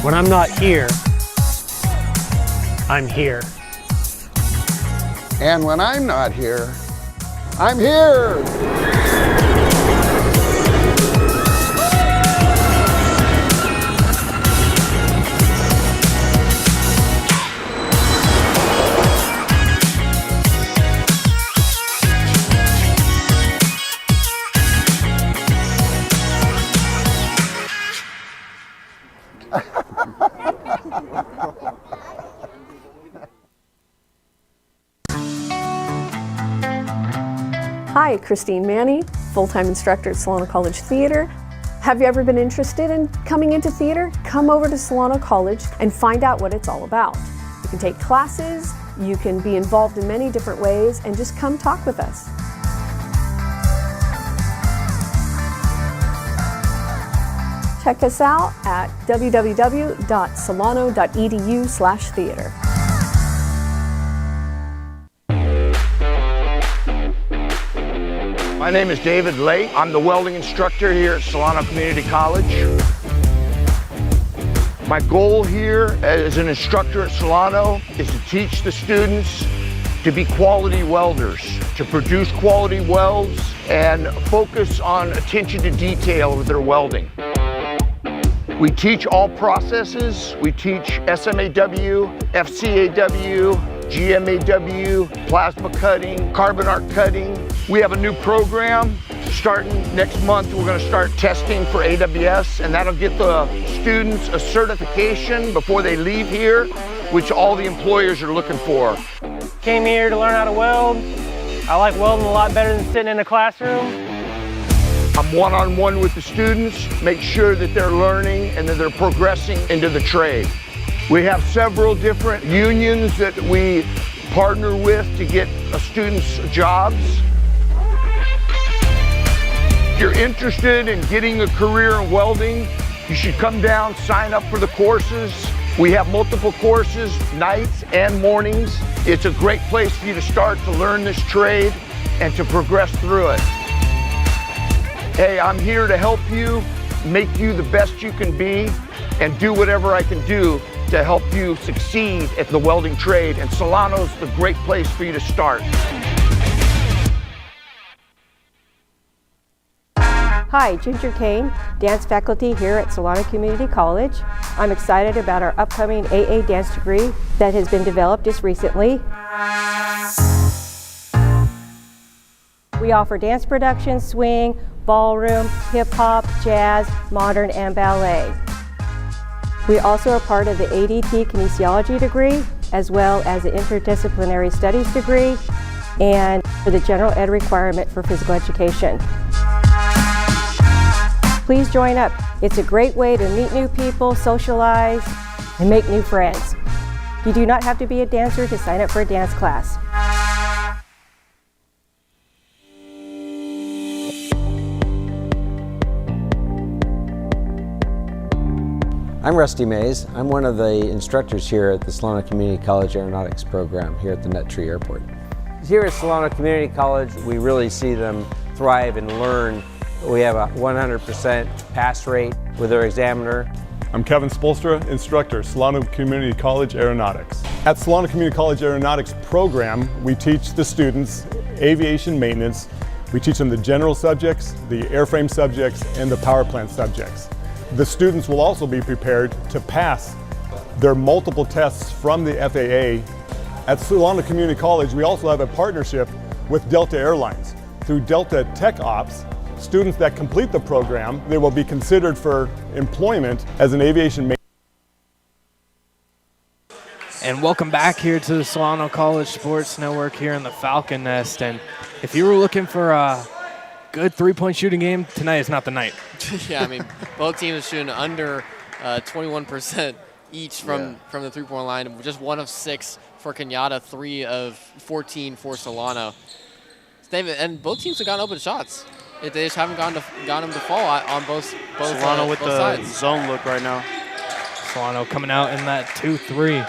When I'm not here, I'm here. And when I'm not here, I'm here. Hi, Christine Manny, full-time instructor at Solano College Theater. Have you ever been interested in coming into theater? Come over to Solano College and find out what it's all about. You can take classes, you can be involved in many different ways, and just come talk with us. Check us out at www.solano.edu/theater. My name is David Lake. I'm the welding instructor here at Solano Community College. My goal here as an instructor at Solano is to teach the students to be quality welders, to produce quality welds and focus on attention to detail with their welding. We teach all processes. We teach SMAW, FCAW, GMAW, plasma cutting, carbon arc cutting. We have a new program starting next month. We're going to start testing for AWS, and that'll get the students a certification before they leave here, which all the employers are looking for. Came here to learn how to weld. I like welding a lot better than sitting in a classroom. I'm one-on-one with the students, make sure that they're learning and that they're progressing into the trade. We have several different unions that we partner with to get students jobs. If you're interested in getting a career in welding, you should come down, sign up for the courses. We have multiple courses, nights and mornings. It's a great place for you to start to learn this trade and to progress through it. Hey, I'm here to help you, make you the best you can be, and do whatever I can do to help you succeed at the welding trade, and Solano's the great place for you to start. Hi, Ginger Kane, dance faculty here at Solano Community College. I'm excited about our upcoming AA dance degree that has been developed just recently. We offer dance production, swing, ballroom, hip-hop, jazz, modern, and ballet. We also are part of the ADT kinesiology degree, as well as the interdisciplinary studies degree, and for the general ed requirement for physical education. Please join up. It's a great way to meet new people, socialize, and make new friends. You do not have to be a dancer to sign up for a dance class. I'm Rusty Mays. I'm one of the instructors here at the Solano Community College Aeronautics program here at the Nut Tree Airport. Here at Solano Community College, we really see them thrive and learn. We have a 100% pass rate with our examiner. I'm Kevin Spolstra, instructor, Solano Community College Aeronautics. At Solano Community College Aeronautics program, we teach the students aviation maintenance. We teach them the general subjects, the airframe subjects, and the power plant subjects. The students will also be prepared to pass their multiple tests from the FAA. At Solano Community College, we also have a partnership with Delta Airlines. Through Delta Tech Ops, Students that complete the program, they will be considered for employment as an aviation maintenance. And welcome back here to the Solano College Sports Network here in the Falcon Nest. And if you were looking for a good three-point shooting game, tonight is not the night. Yeah, I mean, both teams are shooting under 21% each from the three-point line. Just 1 of 6 for Kenyatta, 3 of 14 for Solano. And both teams have gotten open shots. They just haven't gotten them to fall on both Solano with both the sides. zone look right now. Solano coming out in that 2-3.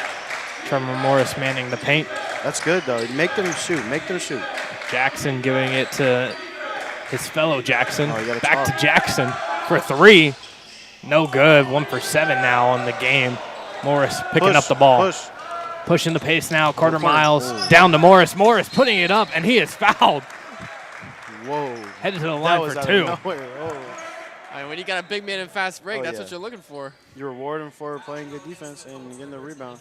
Trevor Morris manning the paint. That's good, though. Make them shoot. Make them shoot. Jackson giving it to his fellow Jackson. Back talk. to Jackson for 3. No good. 1 for 7 now on the game. Morris picking up the ball. Pushing the pace now. Carter Miles down to Morris. Morris putting it up, and he is fouled. Whoa. Headed to the line for 2. I mean, when you got a big man in fast break, that's what you're looking for. You reward him for playing good defense and getting the rebound.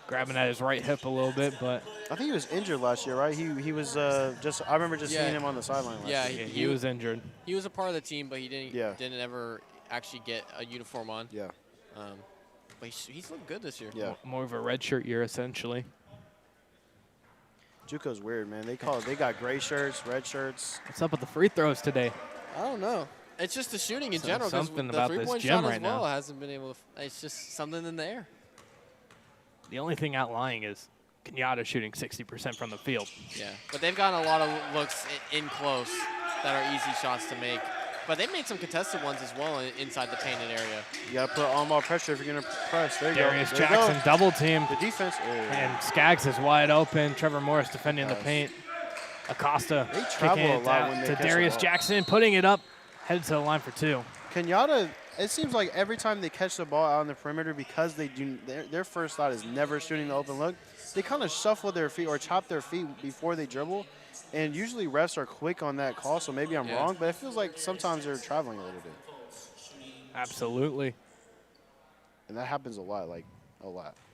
Grabbing at his right hip a little bit, but I think he was injured last year, right? He was I remember just seeing him on the sideline last year. he was injured. He was a part of the team, but he didn't ever actually get a uniform on. Yeah. But he's looked good this year. Yeah. More of a redshirt year, essentially. JUCO's weird, man. They got gray shirts, red shirts. What's up with the free throws today? I don't know. It's just the shooting in general. Something the about this three-point gym shot right as well now. hasn't been able to. It's just something in the air. The only thing outlying is Kenyatta shooting 60% from the field. Yeah, but they've gotten a lot of looks in close that are easy shots to make. But they made some contested ones as well inside the painted area. You got to put on-ball pressure if you're going to press. There you Darius go. There Jackson you go. double team. The defense. And Skaggs is wide open. Trevor Morris defending the paint. Acosta kicking it out to Darius Jackson, putting it up, headed to the line for 2. Kenyatta, it seems like every time they catch the ball out on the perimeter, because their first thought is never shooting the open look, they kind of shuffle their feet or chop their feet before they dribble. And usually refs are quick on that call, so maybe I'm wrong, but it feels like sometimes they're traveling a little bit. Absolutely. And that happens a lot,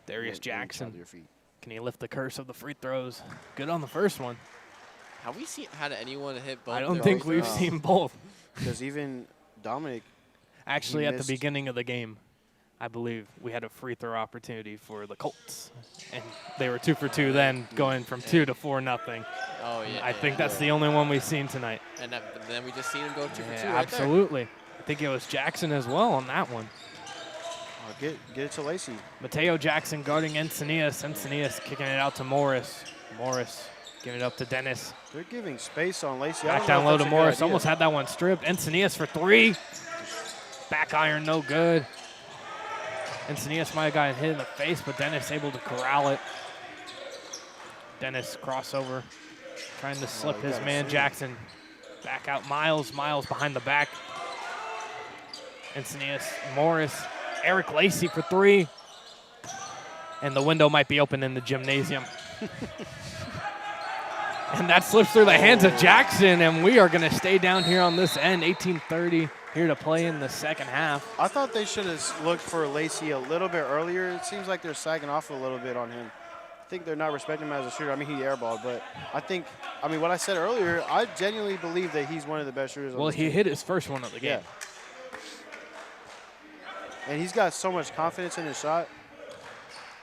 Darius Jackson. When you chop your feet. Can he lift the curse of the free throws? Good on the first one. Have we had anyone hit both? I don't think we've seen both. Because even Dominic. Actually, at the beginning of the game, I believe we had a free throw opportunity for the Colts. And they were 2 for 2 then, going from 2 to 4-0. Oh, yeah. I think that's the only one we've seen tonight. And then we just seen him go 2 for 2 right absolutely. I think it was Jackson as well on that one. Get it to Lacey. Mateo Jackson guarding Encinias. Encinias kicking it out to Morris. Morris giving it up to Dennis. They're giving space on Lacey. Back down low to Morris. Almost had that one stripped. Encinias for 3. Back iron, no good. Encinias might have gotten hit in the face, but Dennis able to corral it. Dennis crossover, trying to slip his man Jackson. Back out Miles. Miles behind the back. Encinias, Morris, Eric Lacey for 3. And the window might be open in the gymnasium. And that slips through the hands of Jackson, and we are going to stay down here on this end. 18:30 here to play in the second half. I thought they should have looked for Lacey a little bit earlier. It seems like they're sagging off a little bit on him. I think they're not respecting him as a shooter. I mean, he airballed, but I mean, what I said earlier, I genuinely believe that he's one of the best shooters on Well, the he team. hit his first one of the game. Yeah. And he's got so much confidence in his shot.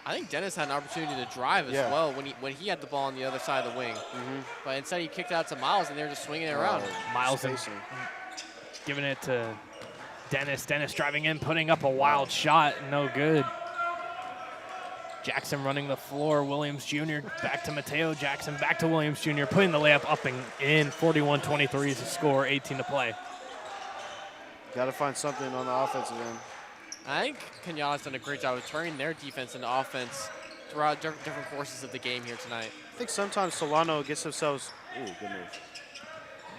I think Dennis had an opportunity to drive as well when he had the ball on the other side of the wing. But instead he kicked out to Miles, and they were just swinging it around. Miles giving it to Dennis. Dennis driving in, putting up a wild shot. No good. Jackson running the floor. Williams Jr. back to Mateo Jackson. Back to Williams Jr. Putting the layup up and in. 41-23 is the score. 18 to play. Got to find something on the offensive end. I think Kenyatta's done a great job of turning their defense into offense throughout different courses of the game here tonight. I think sometimes Solano gets themselves. Ooh, good move.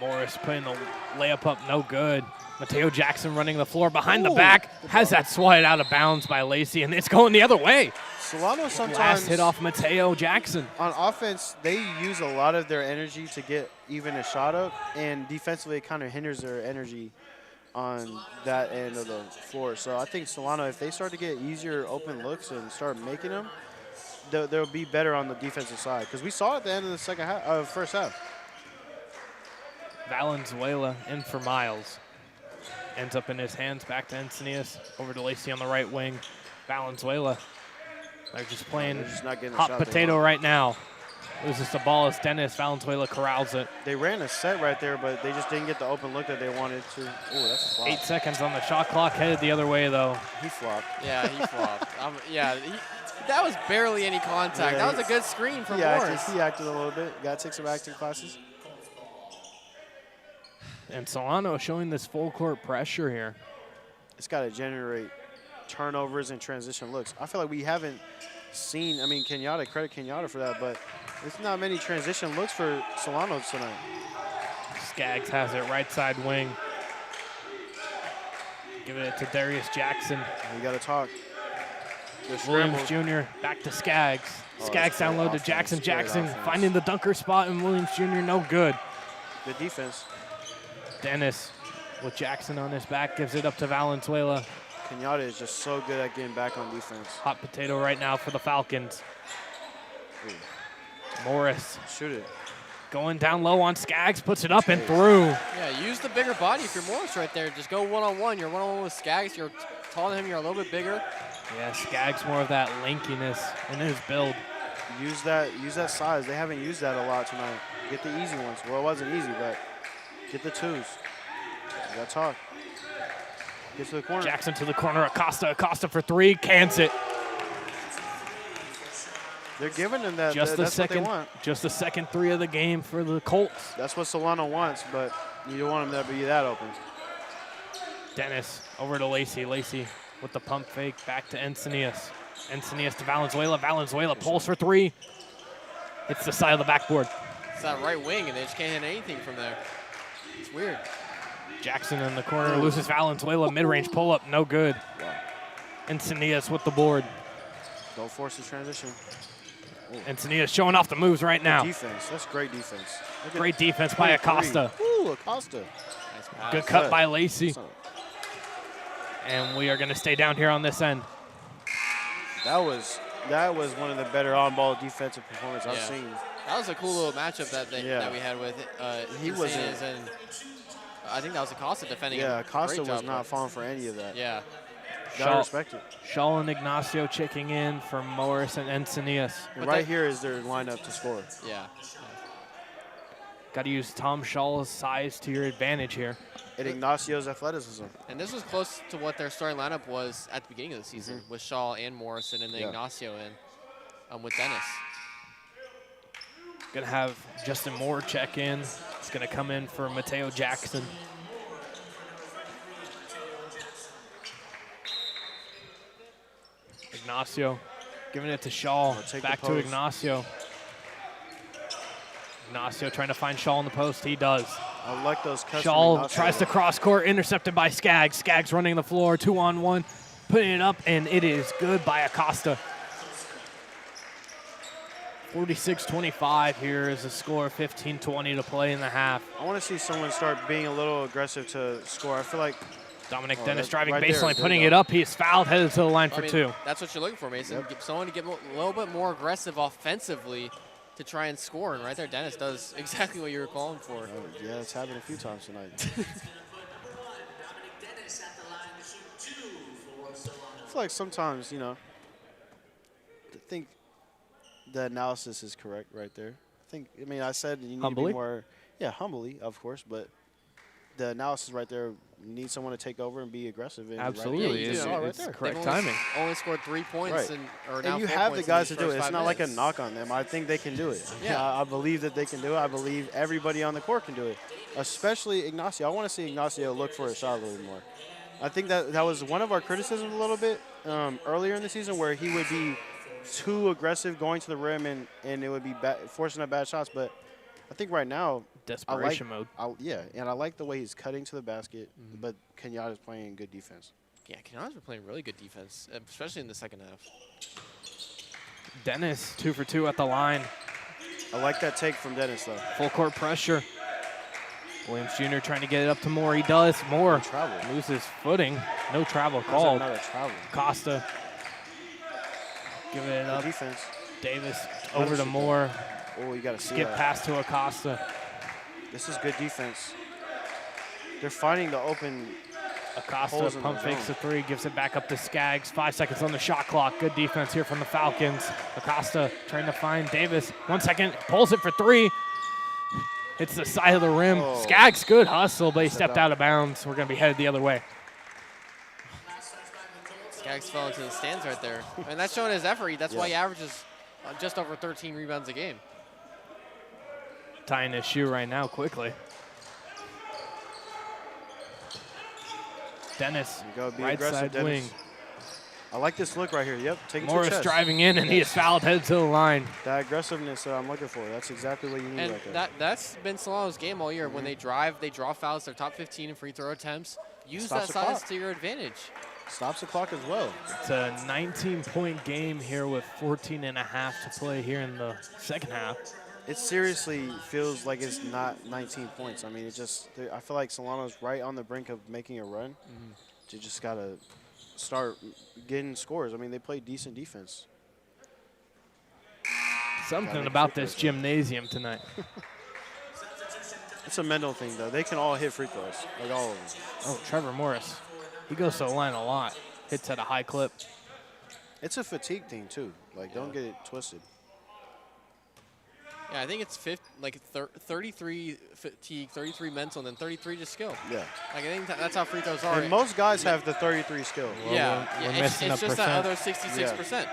Morris putting the layup up, no good. Mateo Jackson running the floor behind the back. Has that swatted out of bounds by Lacey, and it's going the other way. Solano sometimes. Last hit off Mateo Jackson. On offense, they use a lot of their energy to get even a shot up, and defensively it kind of hinders their energy on that end of the floor. So I think Solano, if they start to get easier open looks and start making them, they'll be better on the defensive side. Because we saw at the end of the first half. Valenzuela in for Miles. Ends up in his hands, back to Encinias. Over to Lacey on the right wing. Valenzuela. They're just playing They're just not getting the hot shot they potato want. right now. Loses the ball as Dennis. Valenzuela corrals it. They ran a set right there, but they just didn't get the open look that they wanted to. Oh, that's a flop. 8 seconds on the shot clock, headed the other way though. He flopped. Yeah, he flopped. That was barely any contact. Yeah, that was a good screen from he Morris. he acted a little bit. Got to take some acting classes. And Solano showing this full court pressure here. It's got to generate turnovers and transition looks. I feel like we haven't seen, I mean, Kenyatta, credit Kenyatta for that, but there's not many transition looks for Solano tonight. Skaggs has it right side wing. Giving it to Darius Jackson. We got to talk. Williams Jr. back to Skaggs. Skaggs down low to Jackson. Jackson finding the dunker spot, and Williams Jr. no good. Good defense. Dennis with Jackson on his back gives it up to Valenzuela. Kenyatta is just so good at getting back on defense. Hot potato right now for the Falcons. Ooh. Morris. Shoot it. Going down low on Skaggs, puts it up and through. Yeah, use the bigger body if you're Morris right there. Just go one-on-one. You're one-on-one with Skaggs. You're taller than him. You're a little bit bigger. Yeah, Skaggs more of that lankiness in his build. Use that size. They haven't used that a lot tonight. Get the easy ones. Well, it wasn't easy, but get the twos. You got to talk. Get to the corner. Jackson to the corner. Acosta for three. Cans it. They're giving them that. Just the that's second. what they want. Just the second three of the game for the Colts. That's what Solano wants, but you don't want them to be that open. Dennis over to Lacey. Lacey with the pump fake. Back to Encinias. Encinias to Valenzuela. Valenzuela pulls for three. It's the side of the backboard. It's that right wing, and they just can't hit anything from there. It's weird. Jackson in the corner loses Valenzuela. Mid-range pull-up, no good. Encinias with the board. Don't force the transition. Encinias showing off the moves right now. Good defense. That's great defense. Great defense by Acosta. Ooh, Acosta. Nice Good cut by Lacey. And we are going to stay down here on this end. That was one of the better on-ball defensive performances I've seen. That was a cool little matchup that we had with he wasn't, and I think that was Acosta defending him. Yeah, Acosta Great was job, not falling for any of that. Yeah. Gotta respect it. Shaw and Ignacio checking in for Morris and Encinias. And right here is their lineup to score. Yeah. Got to use Tom Shaw's size to your advantage here. And Ignacio's athleticism. And this was close to what their starting lineup was at the beginning of the season with Shaw and Morrison and then Ignacio in with Dennis. Going to have Justin Moore check in. It's going to come in for Mateo Jackson. Ignacio giving it to Shaw. Back to Ignacio. Ignacio trying to find Shaw in the post. He does. I like those cuts. Shaw tries to cross court, intercepted by Skaggs. Skaggs running the floor, 2-on-1, putting it up, and it is good by Acosta. 46-25 here is the score, 15-20 to play in the half. I want to see someone start being a little aggressive to score. I feel like Dominic Dennis driving right baseline, putting it up. He's fouled, headed to the line for two. That's what you're looking for, Mason. Get someone to get a little bit more aggressive offensively to try and score. And right there, Dennis does exactly what you were calling for. Yeah, it's happened a few times tonight. I feel like sometimes, I think the analysis is correct right there. I said you need to be more, humbly, of course, but the analysis right there, you need someone to take over and be aggressive. And absolutely, it's correct timing. Only scored 3 points, and now you have the guys to do it. It's not like a knock on them. I think they can do it. Yeah, I believe that they can do it. I believe everybody on the court can do it, especially Ignacio. I want to see Ignacio look for a shot a little more. I think that was one of our criticisms a little bit earlier in the season, where he would be too aggressive going to the rim and it would be forcing up bad shots. But I think right now, desperation mode. And I like the way he's cutting to the basket, but Kenyatta's playing good defense. Yeah, Kenyatta's been playing really good defense, especially in the second half. Dennis, 2 for 2 at the line. I like that take from Dennis, though. Full court pressure. Williams Jr. trying to get it up to Moore. He does. Moore loses footing. No travel called. Costa. Give it up. Defense. Davis over to Moore. Oh, you got to skip pass to Acosta. This is good defense. They're finding the open Acosta holes in pump the fakes zone. the three, gives it back up to Skaggs. 5 seconds on the shot clock. Good defense here from the Falcons. Acosta trying to find Davis. 1 second, pulls it for three. Hits the side of the rim. Oh. Skaggs, good hustle, but he Stepped stepped out of bounds. We're going to be headed the other way. Skaggs fell into the stands right there. And that's showing his effort. That's why he averages just over 13 rebounds a game. Tying his shoe right now quickly. Dennis, Be right aggressive, side Dennis. wing. I like this look right here. Yep, take it to Morris the chest. driving in, and he is fouled, headed to the line. That aggressiveness that I'm looking for. That's exactly what you need And right there. that's been Solano's game all year. When they drive, they draw fouls. They're top 15 in free throw attempts. Use Stops that the clock. size to your advantage. Stops the clock as well. It's a 19-point game here with 14 and a half to play here in the second half. It seriously feels like it's not 19 points. I mean, I feel like Solano's right on the brink of making a run. You just got to start getting scores. I mean, they play decent defense. Something about this gymnasium tonight. It's a mental thing, though. They can all hit free throws, like all of them. Oh, Trevor Morris. He goes to the line a lot. Hits at a high clip. It's a fatigue thing, too. Like, don't get it twisted. Yeah, I think it's 33 fatigue, 33 mental, and then 33 just skill. Yeah. Like, I think that's how free throws are. And most guys have the 33 skill. Well, we're missing it's a just percent. that other 66%.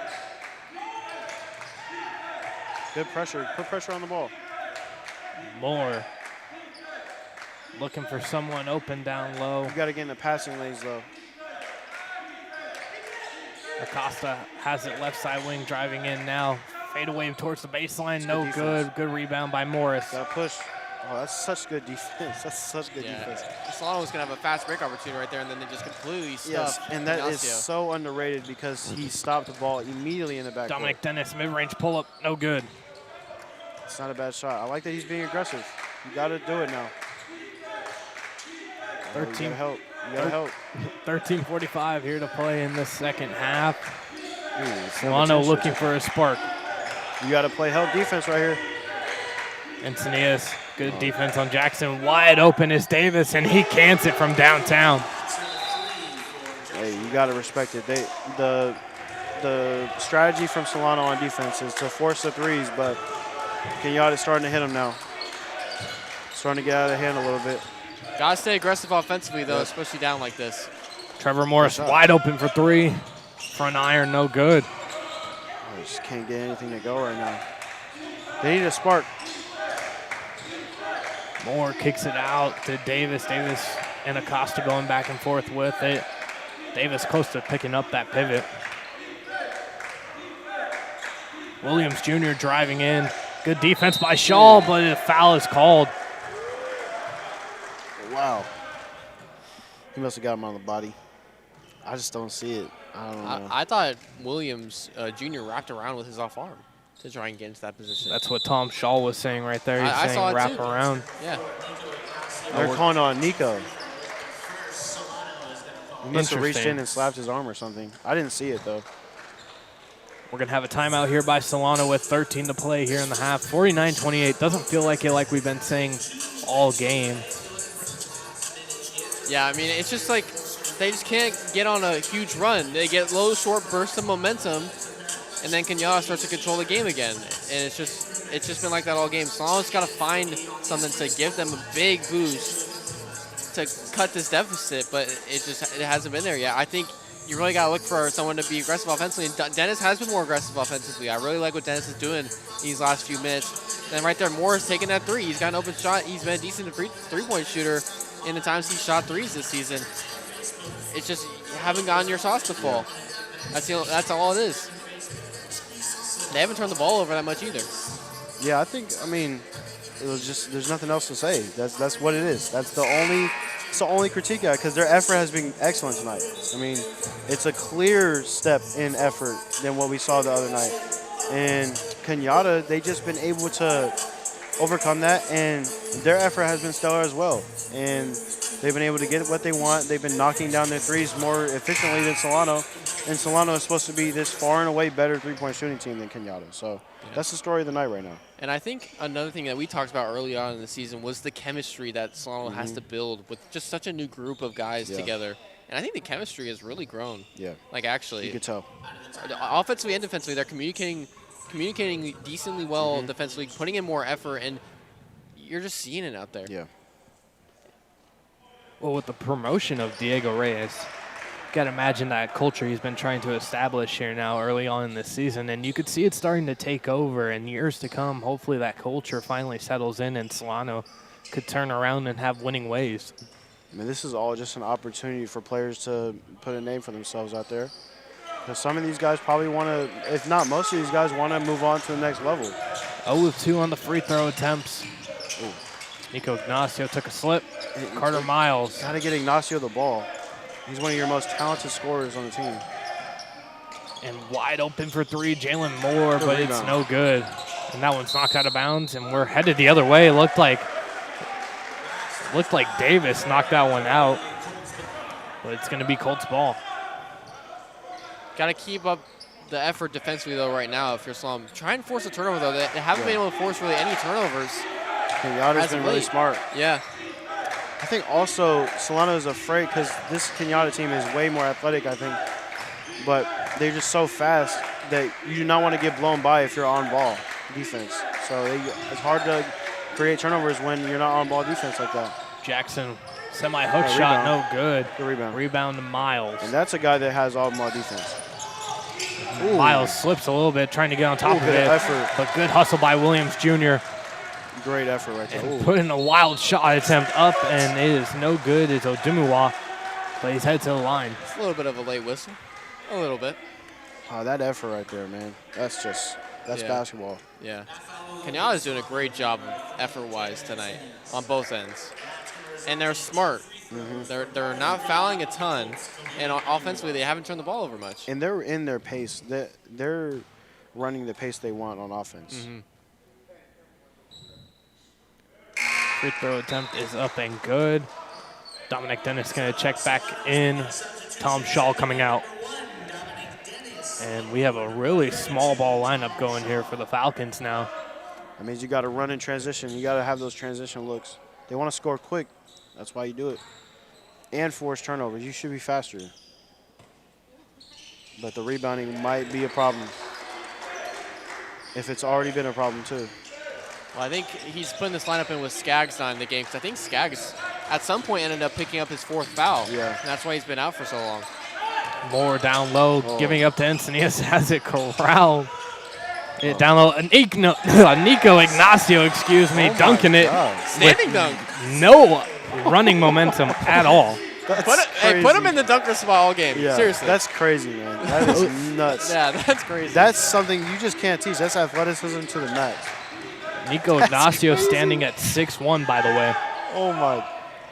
Good pressure. Put pressure on the ball. Moore. Looking for someone open down low. You got to get in the passing lanes, though. Acosta has it left side wing, driving in now. Fade away towards the baseline, no good good. defense. Good rebound by Morris. Got to push. Oh, that's such good defense. That's such good defense. Solano was going to have a fast break opportunity right there, and then they just completely stuffed. Yes, and that is Ignacio. so underrated because he stopped the ball immediately in the back. Dominic Dennis, mid-range pull-up, no good. It's not a bad shot. I like that he's being aggressive. You got to do it now. 13. You got to help. You got to help. 13:45 here to play in the second half. Ooh, Solano looking for a spark. You got to play help defense right here. Encinias, good defense on Jackson. Wide open is Davis, and he cans it from downtown. Hey, you got to respect it. The strategy from Solano on defense is to force the threes, but Kenyatta's starting to hit them now. Starting to get out of hand a little bit. Gotta stay aggressive offensively, though, especially down like this. Trevor Morris wide open for three. Front iron, no good. I just can't get anything to go right now. They need a spark. Moore kicks it out to Davis. Davis and Acosta going back and forth with it. Davis close to picking up that pivot. Williams Jr. driving in. Good defense by Shaw, but a foul is called. Wow. He must have got him on the body. I just don't see it. I don't know. I thought Williams Jr. wrapped around with his off arm to try and get into that position. That's what Tom Shaw was saying right there. He's I saying saw it wrap too. around. Yeah. They're calling on Nico. He must have reached Interesting. in and slapped his arm or something. I didn't see it, though. We're going to have a timeout here by Solano with 13 to play here in the half. 49-28. Doesn't feel like it like we've been saying all game. Yeah, I mean, it's just like they just can't get on a huge run. They get low, short bursts of momentum, and then Kenyatta starts to control the game again. And it's just been like that all game. Solano's got to find something to give them a big boost to cut this deficit, but it hasn't been there yet. I think you really got to look for someone to be aggressive offensively, and Dennis has been more aggressive offensively. I really like what Dennis is doing these last few minutes. And right there, Morris taking that three. He's got an open shot. He's been a decent three-point shooter in the times he shot threes this season. It's just you haven't gotten your shots to fall. That's all it is. They haven't turned the ball over that much either. Yeah, I mean, it was just, there's nothing else to say. That's what it is. It's the only critique because their effort has been excellent tonight. I mean, it's a clear step in effort than what we saw the other night. And Kenyatta, they just been able to overcome that, and their effort has been stellar as well. And they've been able to get what they want. They've been knocking down their threes more efficiently than Solano. And Solano is supposed to be this far and away better three-point shooting team than Kenyatta. So that's the story of the night right now. And I think another thing that we talked about early on in the season was the chemistry that Solano has to build with just such a new group of guys together. And I think the chemistry has really grown. Yeah. Like, actually. You could tell. Offensively and defensively, they're communicating decently well defensively, putting in more effort, and you're just seeing it out there. Yeah. Well, with the promotion of Diego Reyes, got to imagine that culture he's been trying to establish here now early on in this season, and you could see it starting to take over. In years to come, hopefully that culture finally settles in and Solano could turn around and have winning ways. I mean, this is all just an opportunity for players to put a name for themselves out there. Because some of these guys probably want to, if not most of these guys, want to move on to the next level. 0 of 2 on the free throw attempts. Ooh. Nico Ignacio took a slip. Carter Miles. Got to get Ignacio the ball. He's one of your most talented scorers on the team. And wide open for three, Jalen Moore, but it's no good. And that one's knocked out of bounds, and we're headed the other way. It looked like Davis knocked that one out, but it's going to be Colts ball. Got to keep up the effort defensively, though, right now if you're Solano. Try and force a turnover, though. They haven't been able to force really any turnovers. Kenyatta's been really smart. Yeah. I think also Solano is afraid because this Kenyatta team is way more athletic, I think. But they're just so fast that you do not want to get blown by if you're on ball defense. So it's hard to create turnovers when you're not on ball defense like that. Jackson, semi-hook shot, no good. Good rebound. Rebound to Miles. And that's a guy that has all ball defense. Ooh. Miles slips a little bit, trying to get on top of good it. effort. But good hustle by Williams Jr. Great effort right there. And put in a wild shot attempt up, and it is no good. It's Odumuwa, but he's head to the line. It's a little bit of a late whistle. A little bit. Oh, that effort right there, man. That's basketball. Yeah. Kenyatta's doing a great job effort-wise tonight on both ends. And they're smart. They're not fouling a ton, and offensively they haven't turned the ball over much. And they're in their pace. They're running the pace they want on offense. Free throw attempt is up and good. Dominic Dennis going to check back in. Tom Shaw coming out. And we have a really small ball lineup going here for the Falcons now. That means you got to run in transition. You got to have those transition looks. They want to score quick. That's why you do it. And force turnovers. You should be faster. But the rebounding might be a problem. If it's already been a problem, too. Well, I think he's putting this lineup in with Skaggs not in the game, because I think Skaggs at some point ended up picking up his fourth foul. Yeah. And that's why he's been out for so long. Moore down low, giving up to Encinias, has it corralled. It down low. Nico Ignacio, dunking it. Standing dunk. No running momentum at all. Put him in the dunker spot all game. Yeah, Seriously. that's crazy, man. That is nuts. Yeah, that's crazy. That's something you just can't teach. That's athleticism to the max. Nico Ignacio standing at 6'1", by the way. Oh, my.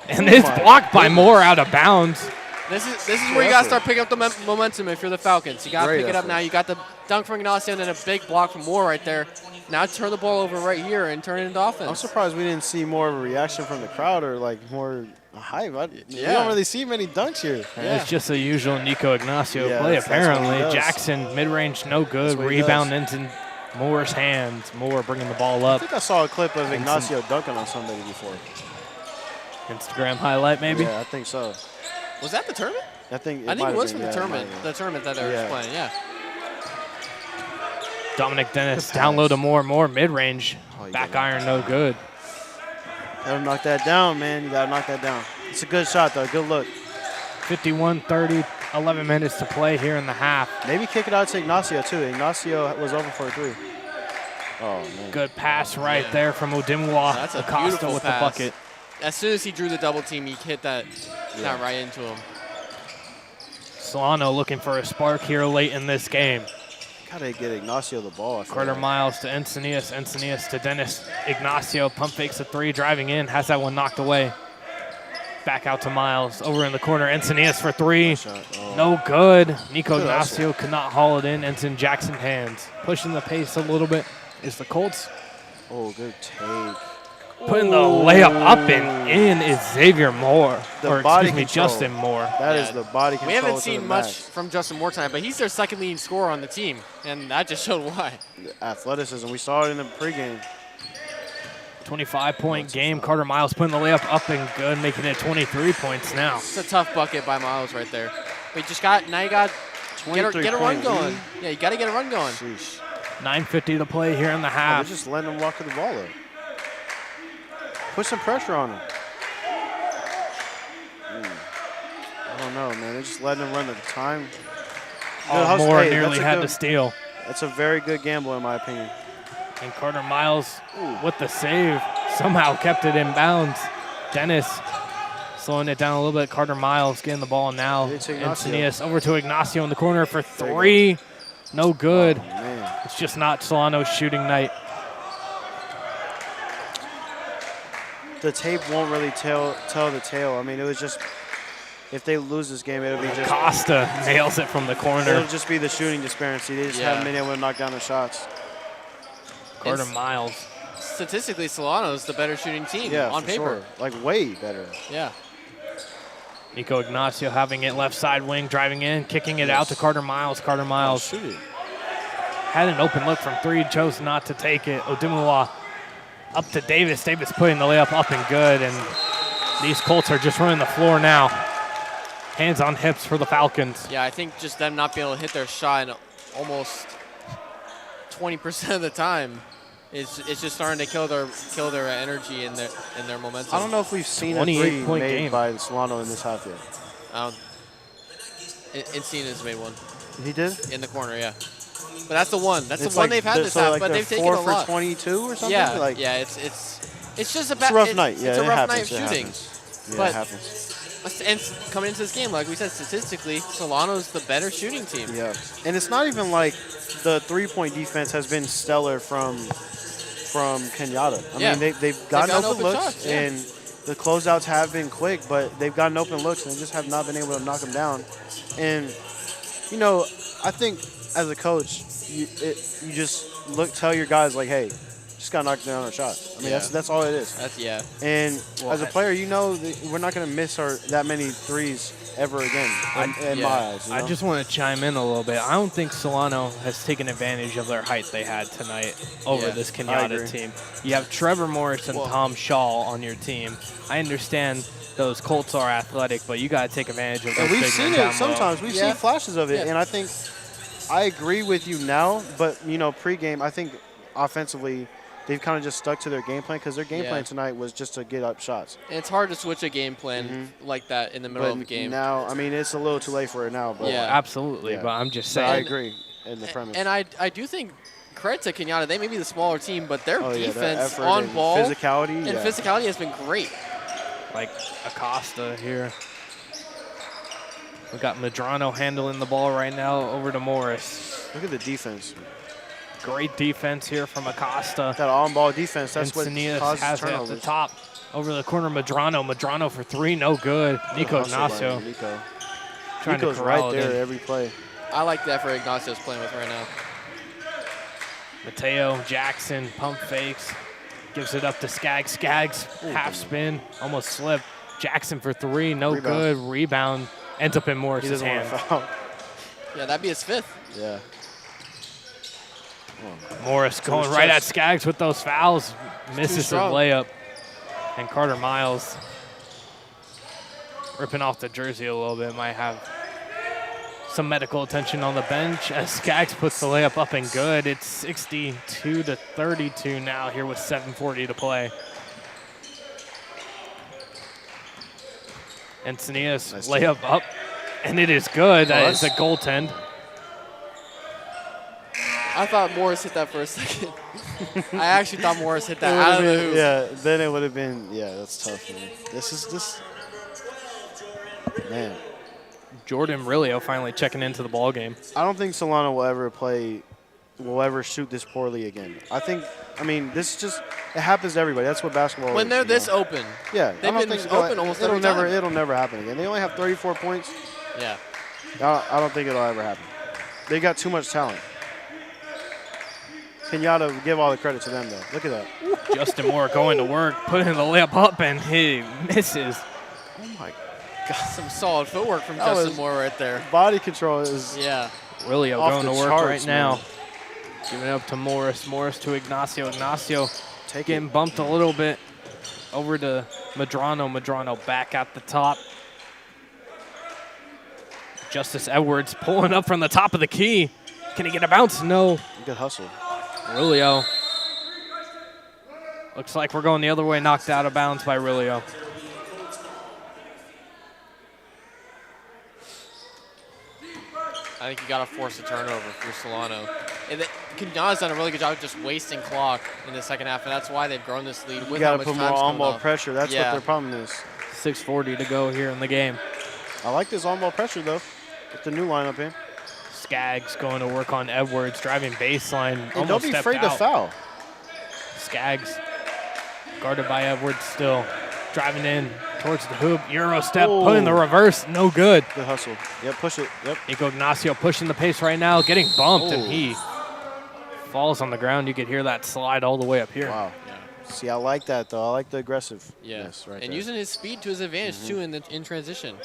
And it's blocked by Moore out of bounds. This is where you got to start picking up the momentum if you're the Falcons. You got to pick it up now. You got the dunk from Ignacio and then a big block from Moore right there. Now turn the ball over right here and turn it into offense. I'm surprised we didn't see more of a reaction from the crowd or, like, more hype. We don't really see many dunks here. It's just the usual Nico Ignacio play, apparently. Jackson, mid-range, no good. Rebound into Moore's hands. Moore bringing the ball up. I think I saw a clip of Ignacio dunking on somebody before. Instagram highlight, maybe? Yeah, I think so. Was that the tournament? I think it was from the tournament. The tournament that they were playing, yeah. Dominic Dennis down low to Moore mid-range. Back iron, no good. Gotta knock that down, man. You gotta knock that down. It's a good shot, though. Good look. 51-30, 11 minutes to play here in the half. Maybe kick it out to Ignacio, too. Ignacio was open for a three. Oh, man. Good pass right there from Odimwa. That's a Acosta beautiful with pass. the bucket. As soon as he drew the double team, he hit that right into him. Solano looking for a spark here late in this game. Gotta get Ignacio the ball. Carter Miles to Encinias. Encinias to Dennis. Ignacio pump fakes a three, driving in. Has that one knocked away. Back out to Miles. Over in the corner. Encinias for three. No good. Nico Ignacio could not haul it in. Ensign Jackson's hands. Pushing the pace a little bit is the Colts. Oh, good take. Putting the layup up and in is Xavier Moore. The body excuse me, control. Justin Moore. That is the body control. We haven't to seen the much max. from Justin Moore tonight, but he's their second leading scorer on the team, and that just showed why. Athleticism. We saw it in the pregame. 25-point game. Carter Miles putting the layup up and good, making it 23 points now. It's a tough bucket by Miles right there. But you just got, now you got get a run going. Yeah, you got to get a run going. Sheesh. 9:50 to play here in the half. They're just letting him walk the ball up. Put some pressure on him. I don't know, man. They're just letting him run the time. Moore nearly had to steal. That's a very good gamble, in my opinion. And Carter Miles with the save somehow kept it in bounds. Dennis slowing it down a little bit. Carter Miles getting the ball now. Encinias over to Ignacio in the corner for three. No good. Oh, it's just not Solano's shooting night. The tape won't really tell the tale. I mean, it was just, if they lose this game, it'll be just. Costa nails it from the corner. It'll just be the shooting disparity. They just haven't been able to knock down the shots. Carter Miles. Statistically, Solano's the better shooting team on for paper. sure. Like, way better. Yeah. Nico Ignacio having it left side wing, driving in, kicking it out to Carter Miles. Carter Miles had an open look from three, chose not to take it. Odimua up to Davis. Davis putting the layup up and good, and these Colts are just running the floor now. Hands on hips for the Falcons. Yeah, I think just them not being able to hit their shot in almost 20% of the time is just starting to kill their energy and their momentum. I don't know if we've seen a three made by Solano in this half yet. Encinias made one. He did? In the corner, yeah. But that's the one. That's the one they've had this half, but they've taken a lot. 4 for 22 or something? Yeah, like, yeah. It's just it's a rough night. Yeah, it's a rough night happens, of shooting. Yeah, but it happens. And coming into this game, like we said, statistically, Solano's the better shooting team. Yeah, and it's not even like the three-point defense has been stellar from Kenyatta. I mean, they've gotten open looks, shots, and the closeouts have been quick, but they've gotten open looks, and they just have not been able to knock them down. And, you know, I think as a coach, you just tell your guys, like, hey, just got to knock down our shots. I mean, that's all it is. And as a player, you know we're not going to miss that many threes ever again in my eyes. You know? I just want to chime in a little bit. I don't think Solano has taken advantage of their height they had tonight over this Kenyatta team. You have Trevor Morris and Tom Shaw on your team. I understand those Colts are athletic, but you got to take advantage of those. And we've big seen men it down sometimes. low. We've seen flashes of it, and I think I agree with you now. But you know, pregame, I think offensively, they've kind of just stuck to their game plan because their game plan tonight was just to get up shots. And it's hard to switch a game plan like that in the middle of a game. Now, I mean, it's a little too late for it now. But absolutely. But I'm just saying. I agree in the premise. And I do think credit to Kenyatta. They may be the smaller team, but their defense their on ball physicality, and physicality has been great. Like Acosta here. We got Medrano handling the ball right now over to Morris. Look at the defense. Great defense here from Acosta. That on-ball defense, that's what Encinias causes has it at turnovers. the top. Over the corner, Medrano for three, no good. Nico Ignacio. Trying Nico's to corral right it there in. every play. I like the effort Ignacio's playing with right now. Mateo Jackson, pump fakes. Gives it up to Skaggs. Skaggs, half spin, almost slipped. Jackson for three, no good. Rebound ends up in Morris's hand. Yeah, that'd be his fifth. Yeah. Morris going right at Skaggs with those fouls. Misses the strong. layup. And Carter Miles ripping off the jersey a little bit. Might have some medical attention on the bench as Skaggs puts the layup up and good. It's 62-32 now here with 7:40 to play. Encinias layup up, and it is good. That is a goaltend. I thought Morris hit that for a second. I actually thought Morris hit that out of the hoop. Yeah, then it would have been, that's tough, man. Man. Jordan Rilio finally checking into the ball game. I don't think Solano will ever shoot this poorly again. I mean, this just, it happens to everybody. That's what basketball When is. they're this open. Yeah. They've been open almost every time. It'll never happen again. They only have 34 points. Yeah. I don't think it'll ever happen. They got too much talent. Kenyatta, give all the credit to them, though. Look at that. Justin Moore going to work, putting the layup up, and he misses. Oh my Got some solid footwork from That Justin was- Moore right there. Body control is Yeah. Willio off going the to work charts, right now. man. Giving it up to Morris. Morris to Ignacio. Ignacio Take getting it. bumped a little bit over to Medrano. Medrano back at the top. Justice Edwards pulling up from the top of the key. Can he get a bounce? No. Good hustle. Rulio. Looks like we're going the other way, knocked out of bounds by Rulio. I think you got to force a turnover for Solano. And Quintana's done a really good job of just wasting clock in the second half, and that's why they've grown this lead. You With got how to much put more time's coming on-ball off. pressure. That's what their problem is. 6:40 to go here in the game. I like this on-ball pressure, though, with the new lineup here. Skaggs going to work on Edwards, driving baseline. And Almost don't be stepped afraid to out. foul. Skaggs guarded by Edwards still. Driving in towards the hoop. Euro step, Oh. putting the reverse. No good. Good hustle. Yep, push it. Yep. Nico Ignacio pushing the pace right now, getting bumped, and Oh. he falls on the ground. You could hear that slide all the way up here. Wow. See, I like that, though. I like the aggressive. Yeah. Yes, right and there. using his speed to his advantage, too, in transition.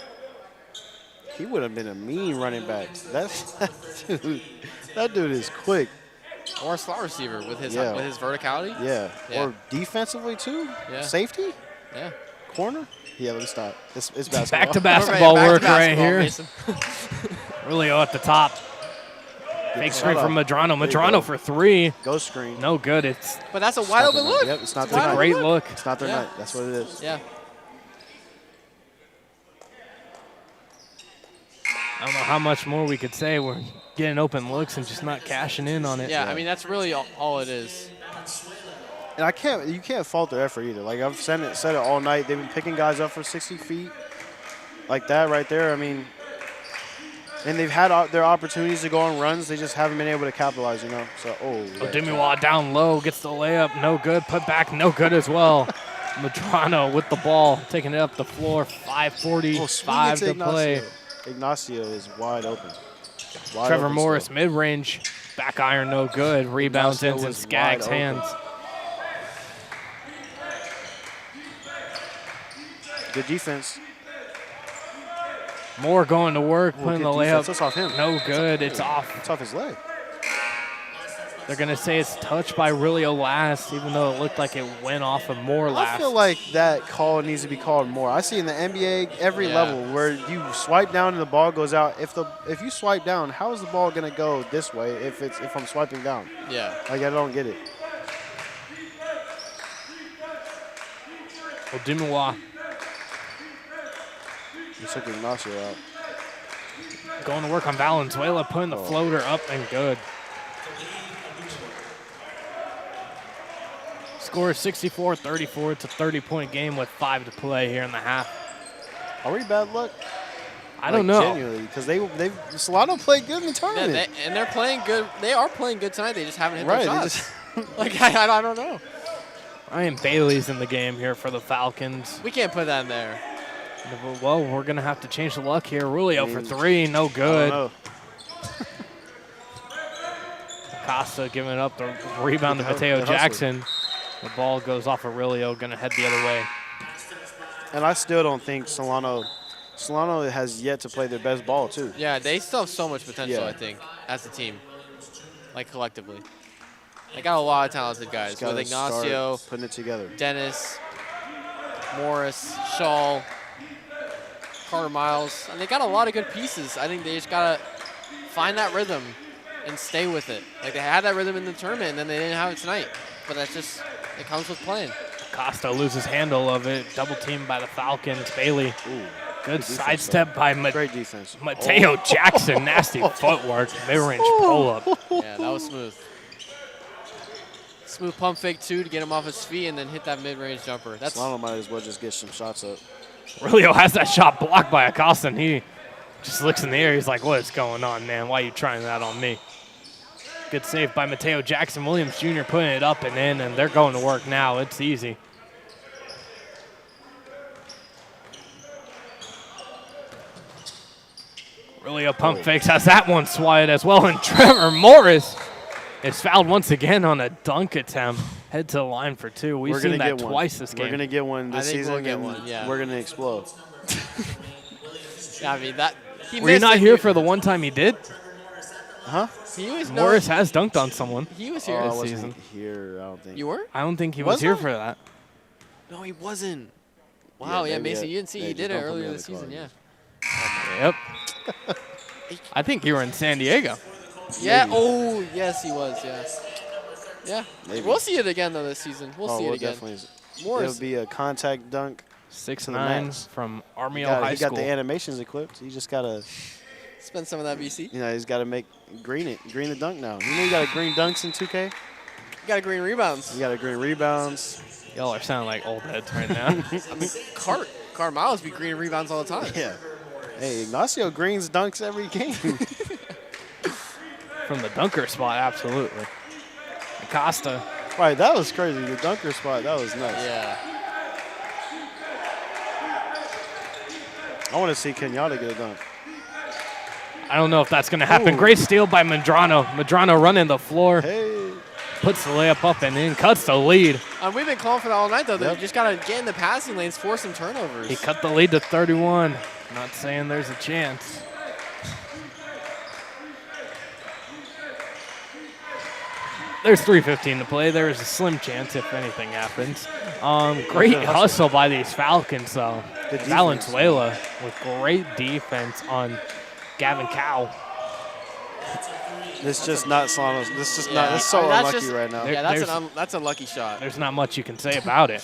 He would have been a mean running back. That dude is quick. Or a slot receiver with his Yeah. verticality. Yeah. Yeah. Or defensively, too. Yeah. Safety. Yeah. Corner. Yeah, let me stop. It's basketball. Back to basketball Back to work right basketball, here. Mason. Rulio at the top. Fake screen from Medrano. There you Medrano go. for three. Go screen. No good. It's But that's a wide open look. Yep, it's not It's their a night. great look. It's not their Yeah. night. That's what it is. Yeah. I don't know how much more we could say. We're getting open looks and just not cashing in on it. Yeah, I mean, that's really all it is. And you can't fault their effort either. Like I've said it all night. They've been picking guys up for 60 feet, like that right there. I mean, and they've had their opportunities to go on runs. They just haven't been able to capitalize, you know. So Demiwa down low, gets the layup, no good. Put back, no good as well. Medrano with the ball, taking it up the floor. 5:45 to play. Ignacio is wide open. Trevor Morris mid-range, back iron, no good. Rebounds Ignacio ends in was Skaggs' wide open. hands. Good defense. Moore going to work, putting the good layup. defense. That's off him. No good. It's off. It's off his leg. They're going to say it's touched by Rulio last, even though it looked like it went off of Moore last. I feel like that call needs to be called more. I see in the NBA every level where you swipe down and the ball goes out. If you swipe down, how is the ball going to go this way if I'm swiping down? Yeah. Like I don't get it. Demiwa You took Ignacio out. going to work on Valenzuela, putting the floater up and good. Score is 64-34. It's a 30-point game with 5 to play here in the half. Are we bad luck? I don't know. Genuinely, because Solano played good in the tournament. And they're playing good. They are playing good tonight. They just haven't hit Right, their they shots. Like, I don't know. Ryan Bailey's in the game here for the Falcons. We can't put that in there. Well, we're going to have to change the luck here. Rulio for three, no good. I don't know. Costa giving it up the rebound to Good Mateo hustle. Jackson. The ball goes off of Rulio, going to head the other way. And I still don't think Solano has yet to play their best ball, too. Yeah, they still have so much potential, Yeah. I think, as a team, like collectively. They got a lot of talented guys Just with gotta Ignacio, start putting it together. Dennis, Morris, Shaw, Carter Miles. And they got a lot of good pieces. I think they just got to find that rhythm and stay with it. Like, they had that rhythm in the tournament, and then they didn't have it tonight. But that's just, it comes with playing. Costa loses handle of it. Double teamed by the Falcons. Bailey. Good defense, sidestep by Great defense. Mateo Jackson. Nasty footwork. Mid-range pull-up. Yeah, that was smooth. Smooth pump fake, too, to get him off his feet and then hit that mid-range jumper. That's Solano might as well just get some shots up. Rulio has that shot blocked by Acosta, and he just looks in the air. He's like, what is going on, man? Why are you trying that on me? Good save by Mateo Jackson. Williams Jr. putting it up and in, and they're going to work now. It's easy. Rulio pump fakes, has that one swatted as well, and Trevor Morris is fouled once again on a dunk attempt. head to the line for two. We've We're seen gonna that get one. twice this game. We're gonna get one this I think season. we'll get and one, yeah. We're gonna explode. Yeah, I mean, that. He Were you missed not it. here for the one time he did? Huh? He was Morris has dunked on someone. He was Oh, here I this wasn't season. here. I don't think. You were? I don't think he Was was here I? for that. No, he wasn't. Wow, yeah, maybe Mason, you didn't see they he just did it don't put me earlier on this the season, card. yeah. Yep. I think you were in San Diego. Yeah. Maybe. Oh, yes, he was. Yeah. Yeah. Maybe. We'll see it again though this season. We'll see it again. Definitely. Morris. It'll be a contact dunk. 6'9" max. from Army He High School. got the animations equipped. He just gotta, Spend some of that VC. he's got to make green the dunk now. You know you got to green dunks in 2K. You got a green rebounds. You got to green rebounds. Y'all are sounding like old heads right now. I mean, Car Miles be green rebounds all the time. Yeah. Hey, Ignacio greens dunks every game. From the dunker spot, absolutely. Acosta. Right, that was crazy. The dunker spot, that was nuts. Yeah. I want to see Kenyatta get a dunk. I don't know if that's going to happen. Ooh. Great steal by Medrano. Medrano running the floor. Hey. Puts the layup up and in, cuts the lead. We've been calling for that all night, though. Yep. You just got to get in the passing lanes, force some turnovers. He cut the lead to 31. Not saying there's a chance. There's 3:15 to play. There is a slim chance if anything happens. Great hustle by these Falcons, though. Good defense. Valenzuela with great defense on Gavin Cow. This just not Solano's. This just not. This is so that's unlucky just- right now. Yeah, that's a lucky shot. There's not much you can say about it.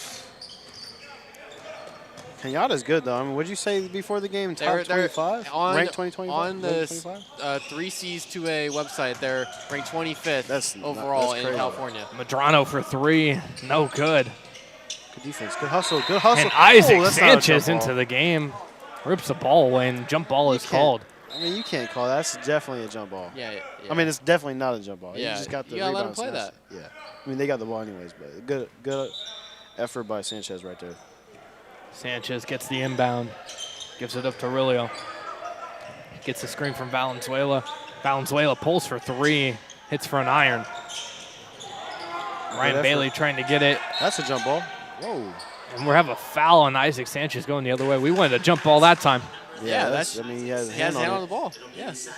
Kenyatta's good though. I mean, what'd you say before the game? Top They're 25, on, ranked 2025 on the Ranked 25? 3Cs2A website. They're ranked 25th That's overall that's in crazy. California. Medrano for three. No good. Good defense. Good hustle. Good hustle. And Isaac Oh, that's not a Sanchez jump into ball. the game. Rips the ball away, and jump ball is can't- called. I mean, you can't call that. That's definitely a jump ball. Yeah. I mean, it's definitely not a jump ball. Yeah, You just got the you gotta let him rebound play snatch. Yeah. I mean, they got the ball anyways, but good effort by Sanchez right there. Sanchez gets the inbound, gives it up to Rilio. Gets the screen from Valenzuela. Valenzuela pulls for three, hits for an iron. Ryan effort. Bailey trying to get it. That's a jump ball. Whoa. And we have a foul on Isaac Sanchez going the other way. We wanted a jump ball that time. Yeah, I mean, he has he has hand a hand on on the it. ball. Yes.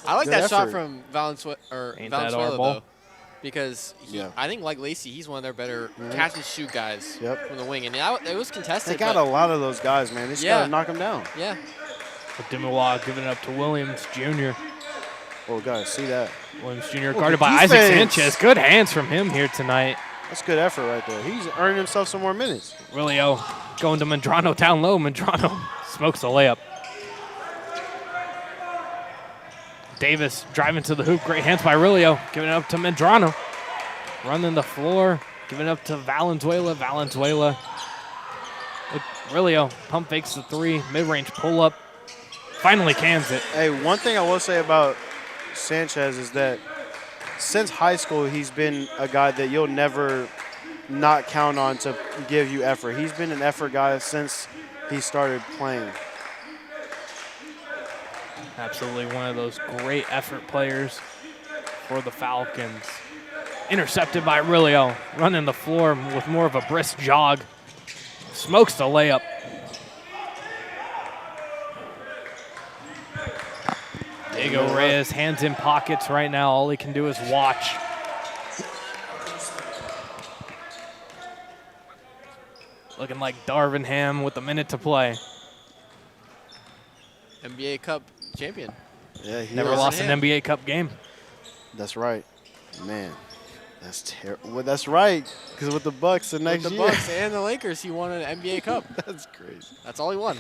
I like Good that shot effort. from Valenzuela, Ain't that our ball? though, because Yeah. I think like Lacey, he's one of their better catch and shoot guys Yep. from the wing, and it was contested. They got but a lot of those guys, man. They just Yeah. gotta knock them down. Yeah. Demiwa giving it up to Williams Jr. Oh, guys, see that? Williams Jr. Oh, guarded good by Isaac defense. Sanchez. Good hands from him here tonight. That's good effort right there. He's earning himself some more minutes. Rilio going to Medrano down low. Medrano smokes the layup. Davis driving to the hoop. Great hands by Rilio. Giving it up to Medrano. Running the floor. Giving it up to Valenzuela. Valenzuela. With Rilio. Pump fakes the three. Mid-range pull-up. Finally cans it. Hey, one thing I will say about Sanchez is that since high school, he's been a guy that you'll never not count on to give you effort. He's been an effort guy since he started playing. Absolutely one of those great effort players for the Falcons. Intercepted by Rilio. Running the floor with more of a brisk jog. Smokes the layup. Diego Reyes, hands in pockets right now. All he can do is watch. Looking like Darvingham with a minute to play. NBA Cup champion. Yeah, he Never is. lost an NBA Cup game. That's right. Man, that's terrible. Well, that's right, because with the Bucks the next With the year. Bucks and the Lakers, he won an NBA Cup. That's crazy. That's all he won.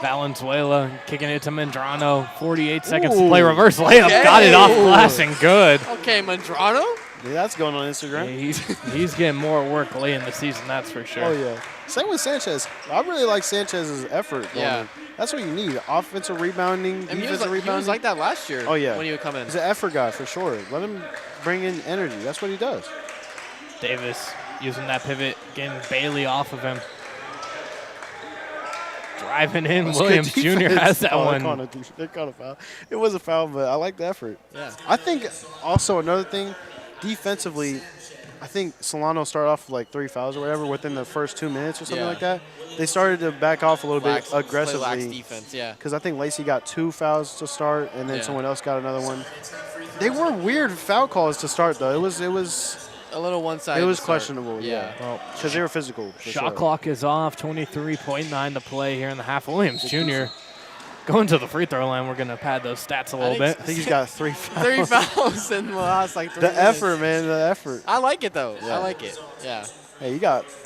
Valenzuela kicking it to Medrano. 48 seconds Ooh. to play. Reverse layup. Okay. Got it off glass and good. Okay, Medrano. Yeah, that's going on Instagram. Yeah, he's getting more work late in the season, that's for sure. Oh, yeah. Same with Sanchez. I really like Sanchez's effort. going Yeah. in. That's what you need. Offensive rebounding, And he defensive was, rebounding. like that last year. Oh, yeah. When he would come in. He's an effort guy for sure. Let him bring in energy. That's what he does. Davis using that pivot, getting Bailey off of him. Driving in, That's Williams good Jr. defense. has that Oh, one. They caught a foul. It was a foul, but I like the effort. Yeah. I think also another thing, defensively, I think Solano started off with like 3 fouls or whatever within the first 2 minutes or something Yeah. like that. They started to back off a little bit aggressively. Lax defense, yeah. Because I think Lacey got 2 fouls to start, and then Yeah. someone else got another one. They were weird foul calls to start, though. It was a little one-sided. It was to start. questionable, Yeah. yeah. Because they were physical. for Shot sure. clock is off. 23.9 to play here in the half. Williams Jr. going to the free throw line. We're going to pad those stats a little bit. I think he's got 3 fouls. 3 fouls in the last like 3 The minutes. effort, man, the effort. I like it though. Yeah. I like it. Yeah. Hey,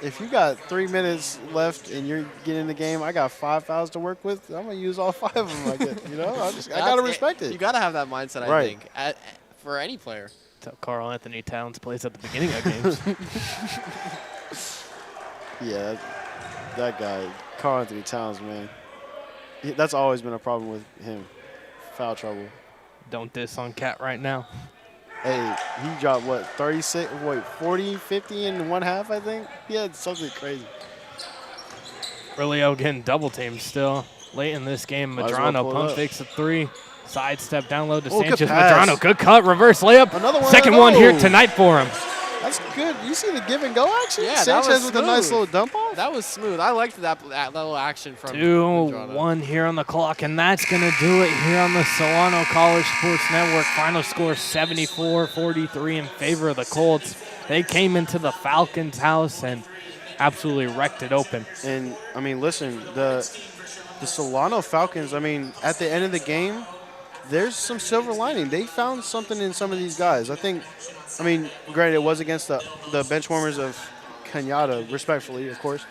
if you got 3 minutes left and you're getting in the game, I got 5 fouls to work with. I'm gonna use all 5 of them. I get, I gotta respect it. You gotta have that mindset, I Right. think, for any player. That's how Carl Anthony Towns plays at the beginning of games. Yeah, that guy, Carl Anthony Towns, man. That's always been a problem with him. Foul trouble. Don't diss on Cat right now. Hey, he dropped, 40, 50 in 1/2, I think? He had something crazy. Rilio getting double teamed still. Late in this game, Might as well Medrano pull it pump up. fakes a 3. Sidestep down low to Oh, good Sanchez. pass. Medrano, good cut, reverse layup. Another one. Second one here tonight for him. That's good. You see the give and go action? Yeah, that Sanchez was with a nice smooth. little dump off. That was smooth. I liked that little action from 2-1 here on the clock, and that's going to do it here on the Solano College Sports Network. Final score 74-43 in favor of the Colts. They came into the Falcons' house and absolutely wrecked it open. And, I mean, listen, the Solano Falcons, I mean, at the end of the game, there's some silver lining. They found something in some of these guys. I mean, granted, it was against the bench warmers of Kenyatta, respectfully, of course.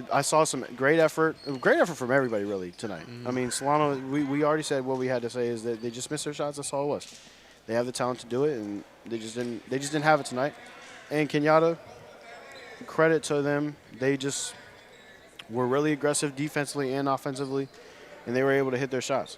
I saw some great effort from everybody, really, tonight. Mm-hmm. I mean, Solano, we already said what we had to say is that they just missed their shots. That's all it was. They have the talent to do it, and they just didn't have it tonight. And Kenyatta, credit to them. They just were really aggressive defensively and offensively, and they were able to hit their shots.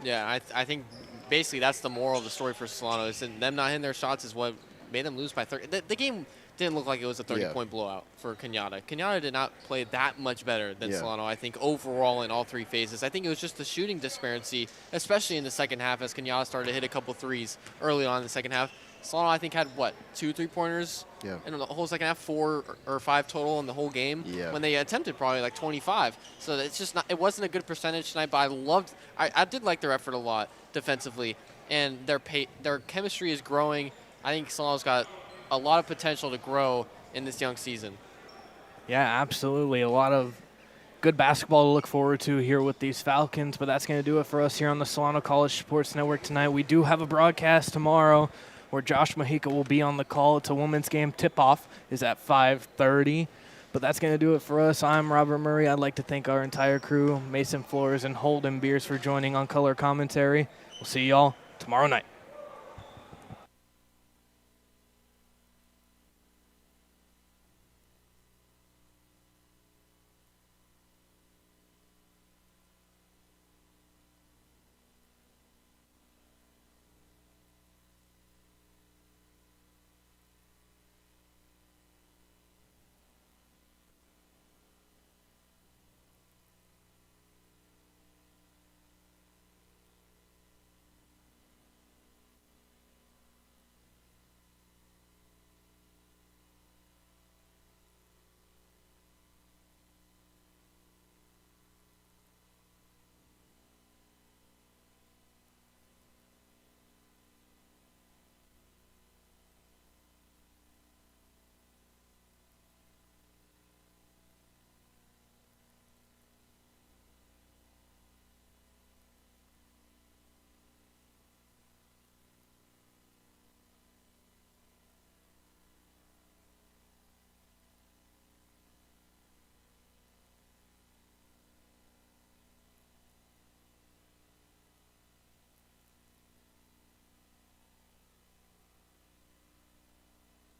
Yeah, I think basically that's the moral of the story for Solano. Is that them not hitting their shots is what made them lose by 30. The game didn't look like it was a 30-point blowout for Kenyatta. Kenyatta did not play that much better than Solano, I think, overall in all 3 phases. I think it was just the shooting disparity, especially in the second half as Kenyatta started to hit a couple threes early on in the second half. Solano, I think, had, 2 3-pointers in the whole second half, 4 or 5 total in the whole game, when they attempted probably like 25. So it's just not, it wasn't a good percentage tonight, but I did like their effort a lot defensively, and their chemistry is growing. I think Solano's got a lot of potential to grow in this young season. Yeah, absolutely. A lot of good basketball to look forward to here with these Falcons, but that's going to do it for us here on the Solano College Sports Network tonight. We do have a broadcast tomorrow where Josh Mojica will be on the call. It's a women's game. Tip-off is at 5:30. But that's going to do it for us. I'm Robert Murray. I'd like to thank our entire crew, Mason Flores and Holden Beers, for joining on Color Commentary. We'll see y'all tomorrow night.